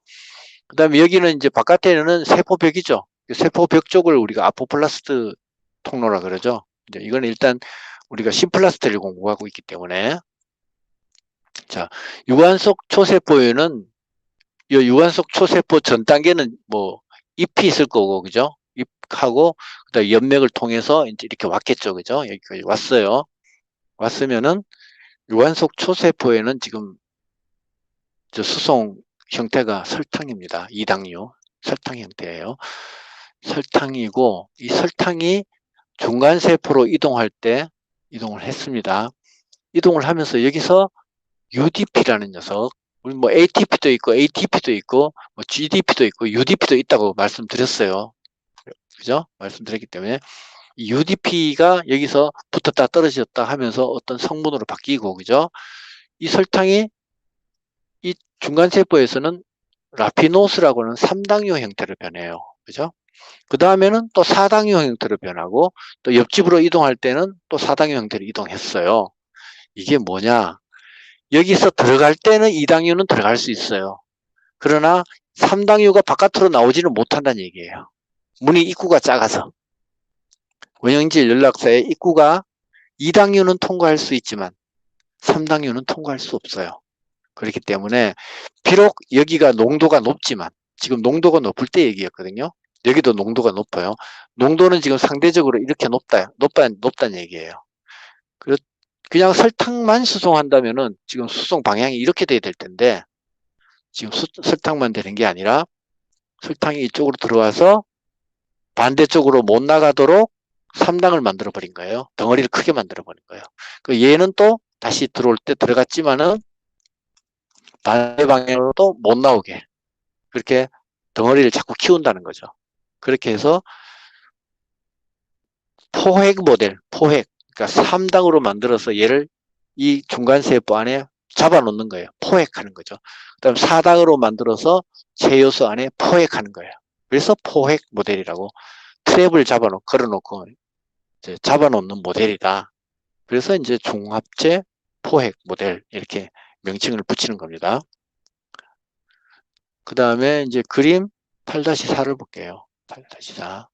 그 다음에 여기는 이제 바깥에는 세포벽이죠. 세포벽 쪽을 우리가 아포플라스트 통로라 그러죠. 이제 이건 일단 우리가 심플라스트를 공부하고 있기 때문에 자 유관속 초세포에는 이 유관속 초세포 전 단계는 뭐 잎이 있을 거고 그죠? 잎하고 그다음 연맥을 통해서 이제 이렇게 왔겠죠, 그죠? 여기까지 왔어요. 왔으면은 유관속 초세포에는 지금 저 수송 형태가 설탕입니다. 이당류 설탕 형태예요. 설탕이고 이 설탕이 중간세포로 이동할 때 이동을 했습니다. 이동을 하면서 여기서 UDP라는 녀석, 우리 뭐 ATP도 있고 ATP도 있고 뭐 GDP도 있고 UDP도 있다고 말씀드렸어요. 그죠? 말씀드렸기 때문에 이 UDP가 여기서 붙었다 떨어졌다 하면서 어떤 성분으로 바뀌고 그죠? 이 설탕이 이 중간세포에서는 라피노스라고 하는 3당류 형태로 변해요. 그죠? 그 다음에는 또 4당류 형태로 변하고 또 옆집으로 이동할 때는 또 4당류 형태로 이동했어요. 이게 뭐냐? 여기서 들어갈 때는 2당류는 들어갈 수 있어요. 그러나 3당류가 바깥으로 나오지는 못한다는 얘기예요. 문이 입구가 작아서. 원형질 연락사의 입구가 2당류는 통과할 수 있지만 3당류는 통과할 수 없어요. 그렇기 때문에 비록 여기가 농도가 높지만 지금 농도가 높을 때 얘기였거든요. 여기도 농도가 높아요. 농도는 지금 상대적으로 이렇게 높다는 얘기예요. 그냥 설탕만 수송한다면은 지금 수송 방향이 이렇게 돼야 될 텐데, 지금 설탕만 되는 게 아니라 설탕이 이쪽으로 들어와서 반대쪽으로 못 나가도록 3당을 만들어 버린 거예요. 덩어리를 크게 만들어 버린 거예요. 얘는 또 다시 들어올 때 들어갔지만은 반대 방향으로 또 못 나오게 그렇게 덩어리를 자꾸 키운다는 거죠. 그렇게 해서 포획 모델, 포획, 그러니까 3당으로 만들어서 얘를 이 중간세포 안에 잡아놓는 거예요. 포획하는 거죠. 그다음 4당으로 만들어서 체요소 안에 포획하는 거예요. 그래서 포획 모델이라고 트랩을 걸어놓고 이제 잡아놓는 모델이다. 그래서 이제 종합제 포획 모델 이렇게 명칭을 붙이는 겁니다. 그 다음에 이제 그림 8-4를 볼게요. 8-4.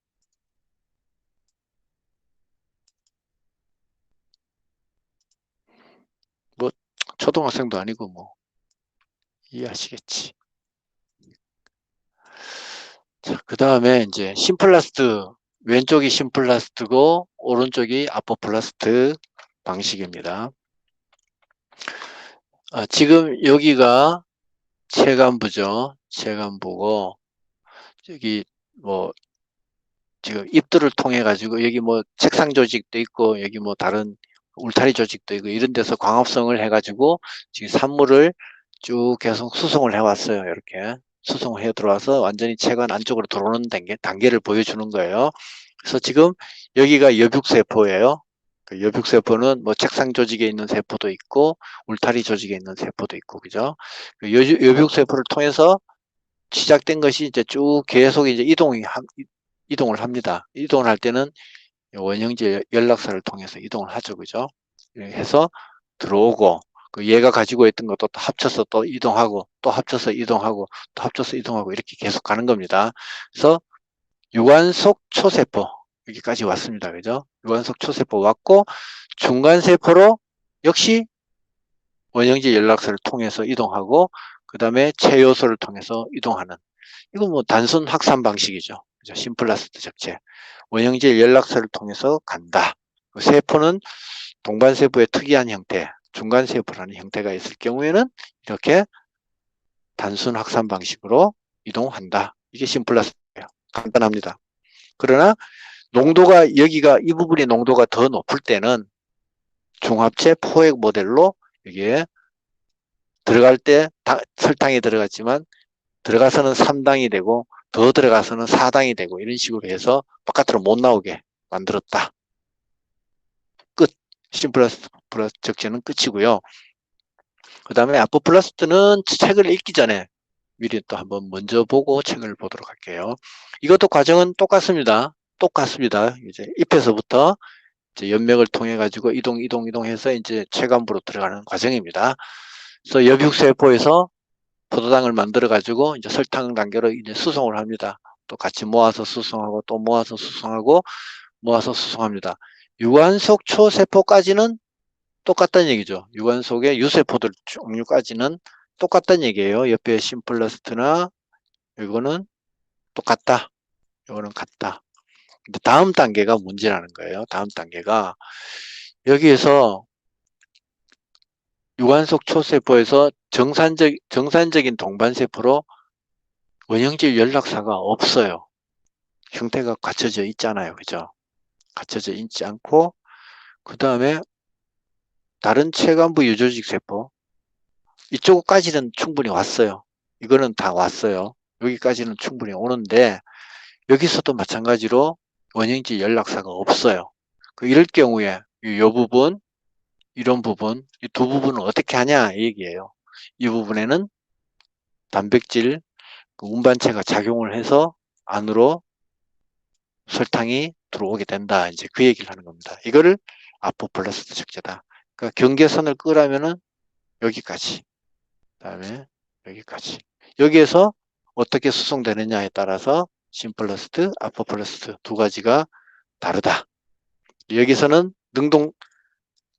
뭐 초등학생도 아니고 뭐 이해하시겠지. 자, 그 다음에 이제 심플라스트, 왼쪽이 심플라스트고 오른쪽이 아포플라스트 방식입니다. 지금 여기가 체간부죠. 체간부고 여기 뭐 지금 잎들을 통해 가지고 여기 뭐 책상 조직도 있고 여기 뭐 다른 울타리 조직도 있고 이런 데서 광합성을 해 가지고 지금 산물을 쭉 계속 수송을 해 왔어요. 이렇게 수송을 해 들어와서 완전히 체관 안쪽으로 들어오는 단계를 보여주는 거예요. 그래서 지금 여기가 여벽세포예요. 그 여벽세포는 뭐 책상 조직에 있는 세포도 있고 울타리 조직에 있는 세포도 있고 그죠? 그 여벽세포를 통해서 시작된 것이 이제 쭉 계속 이제 이동을 합니다. 이동을 할 때는 원형제 연락사를 통해서 이동을 하죠. 그죠? 해서 들어오고, 얘가 가지고 있던 것도 또 합쳐서 또 이동하고, 또 합쳐서 이동하고, 또 합쳐서 이동하고, 이렇게 계속 가는 겁니다. 그래서 유관속 초세포, 여기까지 왔습니다. 그죠? 유관속 초세포 왔고, 중간세포로 역시 원형제 연락사를 통해서 이동하고, 그 다음에 체요소를 통해서 이동하는, 이건 뭐 단순 확산 방식이죠. 그죠? 심플라스트 적재. 원형질 연락사를 통해서 간다. 세포는 동반세포의 특이한 형태, 중간세포라는 형태가 있을 경우에는 이렇게 단순 확산 방식으로 이동한다. 이게 심플라스트예요. 간단합니다. 그러나 농도가 여기가 이 부분의 농도가 더 높을 때는 중합체 포획 모델로 여기에 들어갈 때 설탕이 들어갔지만 들어가서는 3당이 되고 더 들어가서는 4당이 되고 이런 식으로 해서 바깥으로 못 나오게 만들었다. 끝. 심플라스트 적재는 끝이고요. 그 다음에 아포플라스트는 책을 읽기 전에 미리 또 한번 먼저 보고 책을 보도록 할게요. 이것도 과정은 똑같습니다. 똑같습니다. 이제 잎에서부터 이제 연맥을 통해 가지고 이동해서 이제 체관부로 들어가는 과정입니다. 그래서 여백세포에서 포도당을 만들어 가지고 이제 설탕 단계로 이제 수송을 합니다. 또 같이 모아서 수송하고 또 모아서 수송하고 모아서 수송합니다. 유관속 초세포까지는 똑같다는 얘기죠. 유관속의 유세포들 종류까지는 똑같다는 얘기예요. 옆에 심플라스트나 이거는 똑같다. 이거는 같다. 근데 다음 단계가 문제라는 거예요. 다음 단계가 여기에서 유관속 초세포에서 정산적인 동반세포로 원형질 연락사가 없어요. 형태가 갖춰져 있잖아요. 그죠? 갖춰져 있지 않고 그 다음에 다른 체관부 유조직 세포 이쪽까지는 충분히 왔어요. 이거는 다 왔어요. 여기까지는 충분히 오는데 여기서도 마찬가지로 원형질 연락사가 없어요. 이럴 경우에 이 부분, 이런 부분, 이 두 부분은 어떻게 하냐 이 얘기예요. 이 부분에는 단백질 운반체가 작용을 해서 안으로 설탕이 들어오게 된다. 이제 그 얘기를 하는 겁니다. 이거를 아포플라스트 적재다. 그러니까 경계선을 끄라면은 여기까지. 그다음에 여기까지. 여기에서 어떻게 수송되느냐에 따라서 심플러스트, 아포플러스트 두 가지가 다르다. 여기서는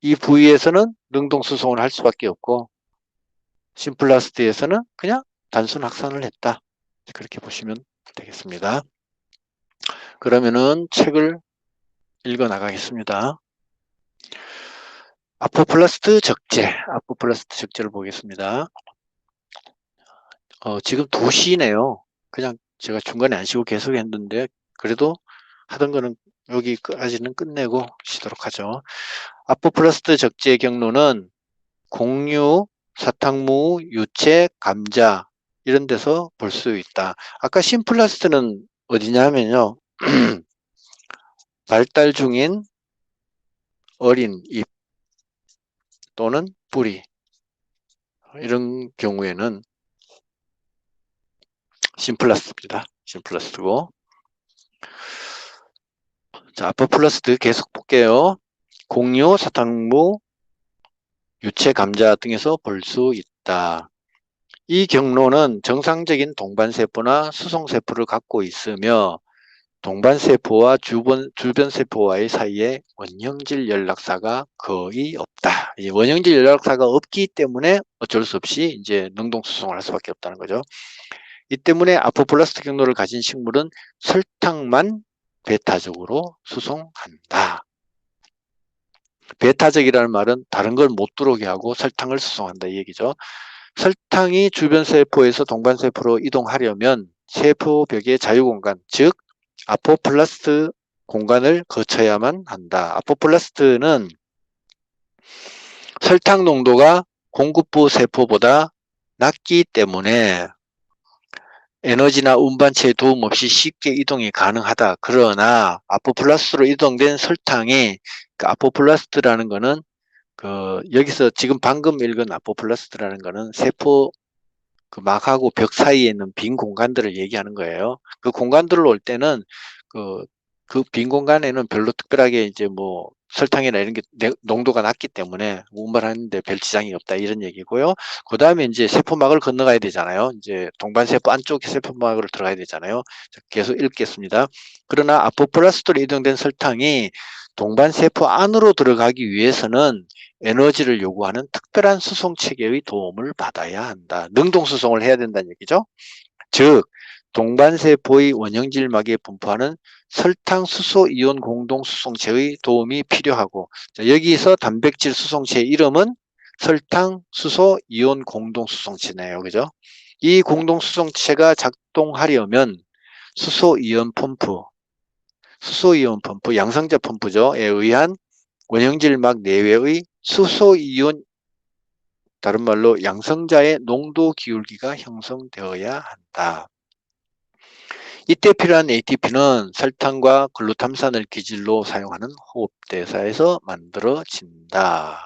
이 부위에서는 능동 수송을 할 수밖에 없고 심플라스트에서는 그냥 단순 확산을 했다. 그렇게 보시면 되겠습니다. 그러면은 책을 읽어 나가겠습니다. 아포플라스트 적재, 아포플라스트 적재를 보겠습니다. 지금 2시네요. 그냥 제가 중간에 안 쉬고 계속 했는데 그래도 하던 거는 여기까지는 끝내고 쉬도록 하죠. 아포플라스트 적재 경로는 공유, 사탕무, 유채, 감자 이런 데서 볼 수 있다. 아까 심플라스트는 어디냐면요. 발달 중인 어린 잎 또는 뿌리 이런 경우에는 심플라스트입니다. 심플라스트고. 자, 아포플라스트 계속 볼게요. 공유, 사탕무, 유채, 감자 등에서 볼 수 있다. 이 경로는 정상적인 동반세포나 수송세포를 갖고 있으며 동반세포와 주변세포와의 사이에 원형질 연락사가 거의 없다. 이 원형질 연락사가 없기 때문에 어쩔 수 없이 이제 능동수송을 할 수밖에 없다는 거죠. 이 때문에 아포플라스트 경로를 가진 식물은 설탕만 배타적으로 수송한다. 배타적이라는 말은 다른 걸 못 들어오게 하고 설탕을 수송한다 이 얘기죠. 설탕이 주변 세포에서 동반 세포로 이동하려면 세포벽의 자유공간, 즉 아포플라스트 공간을 거쳐야만 한다. 아포플라스트는 설탕 농도가 공급부 세포보다 낮기 때문에 에너지나 운반체의 도움 없이 쉽게 이동이 가능하다. 그러나 아포플라스트로 이동된 설탕이 그 아포플라스트라는 거는 여기서 지금 방금 읽은 아포플라스트라는 거는 세포 그 막하고 벽 사이에 있는 빈 공간들을 얘기하는 거예요. 그 공간들로 올 때는 그 빈 공간에는 별로 특별하게 이제 뭐 설탕이나 이런 게 농도가 낮기 때문에 운반하는데 별 지장이 없다 이런 얘기고요. 그 다음에 이제 세포막을 건너가야 되잖아요. 이제 동반세포 안쪽에 세포막으로 들어가야 되잖아요. 계속 읽겠습니다. 그러나 아포플라스트로 이동된 설탕이 동반세포 안으로 들어가기 위해서는 에너지를 요구하는 특별한 수송 체계의 도움을 받아야 한다. 능동 수송을 해야 된다는 얘기죠. 즉 동반세포의 원형질막에 분포하는 설탕 수소 이온 공동 수송체의 도움이 필요하고, 자, 여기서 단백질 수송체의 이름은 설탕 수소 이온 공동 수송체네요. 그죠? 이 공동 수송체가 작동하려면 수소 이온 펌프, 양성자 펌프죠에 의한 원형질막 내외의 수소 이온, 다른 말로 양성자의 농도 기울기가 형성되어야 한다. 이때 필요한 ATP는 설탕과 글루탐산을 기질로 사용하는 호흡대사에서 만들어진다.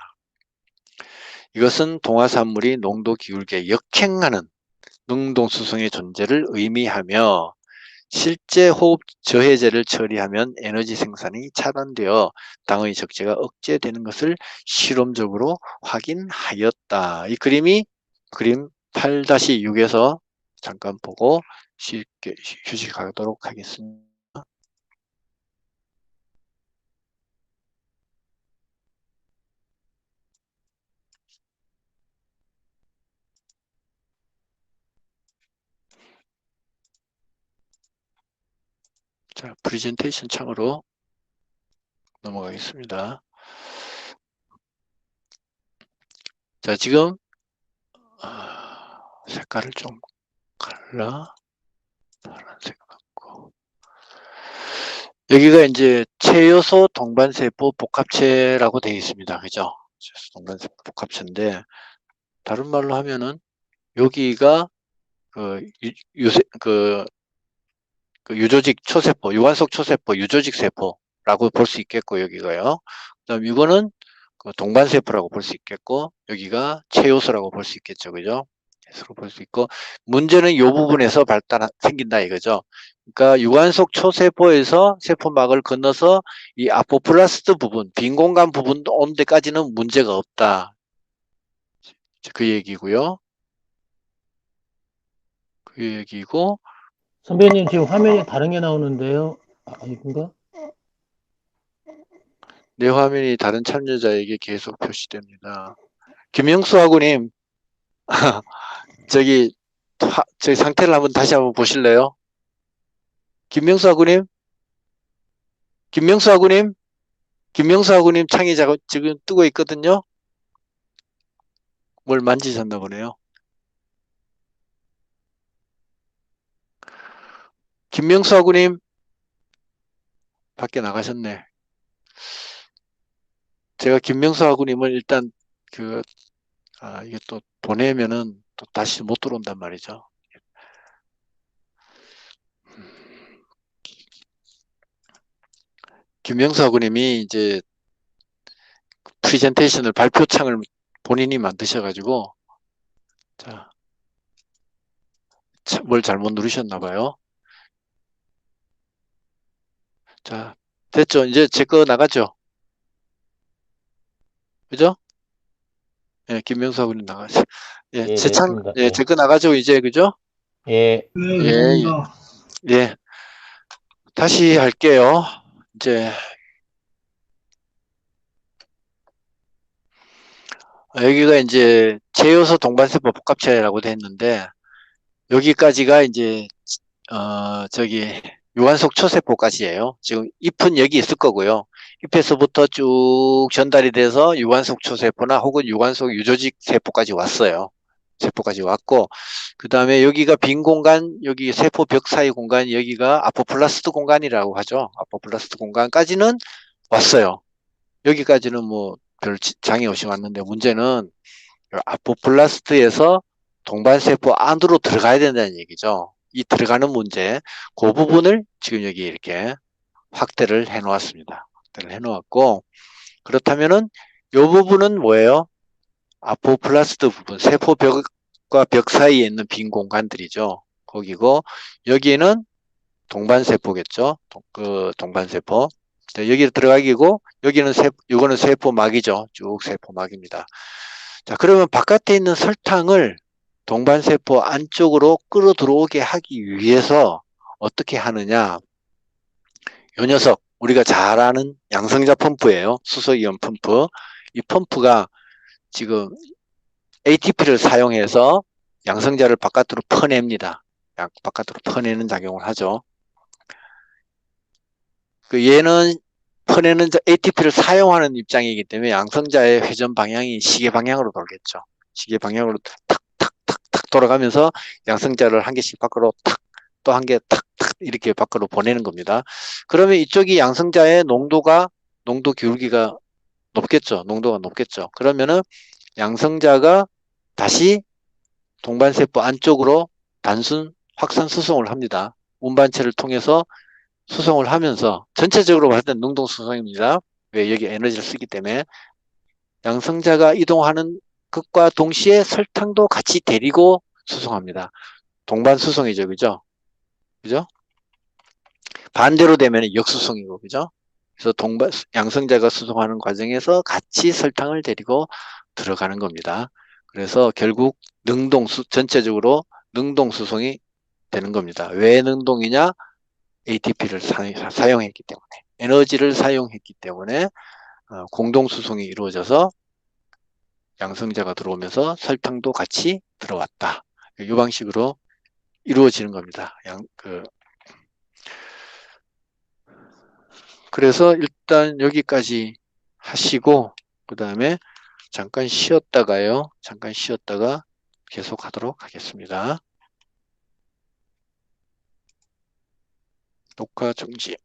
이것은 동화산물이 농도 기울기에 역행하는 능동수송의 존재를 의미하며 실제 호흡 저해제를 처리하면 에너지 생산이 차단되어 당의 적재가 억제되는 것을 실험적으로 확인하였다. 이 그림이 그림 8-6에서 잠깐 보고 쉽게 휴식하도록 하겠습니다. 자, 프레젠테이션 창으로 넘어가겠습니다. 자, 지금 색깔을 좀 파란색 같고, 여기가 이제 체요소 동반세포 복합체라고 되어 있습니다. 그죠? 동반세포 복합체인데, 다른 말로 하면은 여기가 유조직 초세포, 유관속 초세포, 유조직 세포라고 볼 수 있겠고, 여기가요. 그다음 이거는 동반세포라고 볼 수 있겠고, 여기가 체요소라고 볼 수 있겠죠. 그죠? 서로 볼 수 있고, 문제는 이 부분에서 생긴다 이거죠. 그러니까 유관속 초세포에서 세포막을 건너서 이 아포플라스트 부분, 빈 공간 부분 온 데까지는 문제가 없다. 그 얘기고요. 그 얘기고. 선배님 지금 화면이 다른 게 나오는데요. 아닌가? 내 화면이 다른 참여자에게 계속 표시됩니다. 김영수 하구님, 저기 저희 상태를 한번 다시 한번 보실래요? 김명수 하구님? 김명수 하구님? 김명수 하구님 창이 지금 뜨고 있거든요? 뭘 만지셨나 보네요. 김명수 하구님? 밖에 나가셨네. 제가 김명수 하구님을 일단 이게 또 보내면은 또 다시 못 들어온단 말이죠. 김명수 하구님이 이제 프레젠테이션을 발표창을 본인이 만드셔가지고, 자, 뭘 잘못 누르셨나 봐요. 자, 됐죠? 이제 제 거 나가죠? 그죠? 예, 김명수 하고는 나가죠. 예, 예, 됐습니다. 예, 제 거 나가죠, 이제, 그죠? 예, 예, 예, 예. 다시 할게요. 이제, 여기가 이제, 제요소 동반세포 복합체라고 돼 있는데, 여기까지가 이제, 저기, 유관속 초세포까지예요. 지금 잎은 여기 있을 거고요. 잎에서부터 쭉 전달이 돼서 유관속 초세포나 혹은 유관속 유조직 세포까지 왔어요. 세포까지 왔고, 그 다음에 여기가 빈 공간, 여기 세포 벽 사이 공간, 여기가 아포플라스트 공간이라고 하죠. 아포플라스트 공간까지는 왔어요. 여기까지는 뭐 별 장애 없이 왔는데 문제는 아포플라스트에서 동반세포 안으로 들어가야 된다는 얘기죠. 이 들어가는 문제, 그 부분을 지금 여기 이렇게 확대를 해 놓았습니다. 확대를 해 놓았고, 그렇다면은 이 부분은 뭐예요? 아포플라스트 부분, 세포벽과 벽 사이에 있는 빈 공간들이죠. 거기고, 여기는 동반세포겠죠. 동반세포. 자, 여기 들어가기고, 이거는 세포막이죠. 쭉 세포막입니다. 자, 그러면 바깥에 있는 설탕을 동반세포 안쪽으로 끌어 들어오게 하기 위해서 어떻게 하느냐. 요 녀석, 우리가 잘 아는 양성자 펌프예요. 수소이온 펌프. 이 펌프가 지금 ATP를 사용해서 양성자를 바깥으로 퍼냅니다. 바깥으로 퍼내는 작용을 하죠. 얘는 퍼내는 ATP를 사용하는 입장이기 때문에 양성자의 회전 방향이 시계 방향으로 돌겠죠. 시계 방향으로 탁탁탁탁 돌아가면서 양성자를 한 개씩 밖으로 탁, 또 한 개 탁탁 이렇게 밖으로 보내는 겁니다. 그러면 이쪽이 양성자의 농도 기울기가 높겠죠. 농도가 높겠죠. 그러면은 양성자가 다시 동반세포 안쪽으로 단순 확산 수송을 합니다. 운반체를 통해서 수송을 하면서 전체적으로 봤을 때 능동 수송입니다. 왜? 여기 에너지를 쓰기 때문에 양성자가 이동하는 것과 동시에 설탕도 같이 데리고 수송합니다. 동반 수송이죠, 그죠? 그죠? 반대로 되면 역수송이고, 그죠? 그래서 양성자가 수송하는 과정에서 같이 설탕을 데리고 들어가는 겁니다. 그래서 결국 전체적으로 능동 수송이 되는 겁니다. 왜 능동이냐? ATP를 사용했기 때문에, 에너지를 사용했기 때문에 공동 수송이 이루어져서 양성자가 들어오면서 설탕도 같이 들어왔다. 이 방식으로 이루어지는 겁니다. 그래서 일단 여기까지 하시고, 그 다음에 잠깐 쉬었다가 계속 하도록 하겠습니다. 녹화 중지.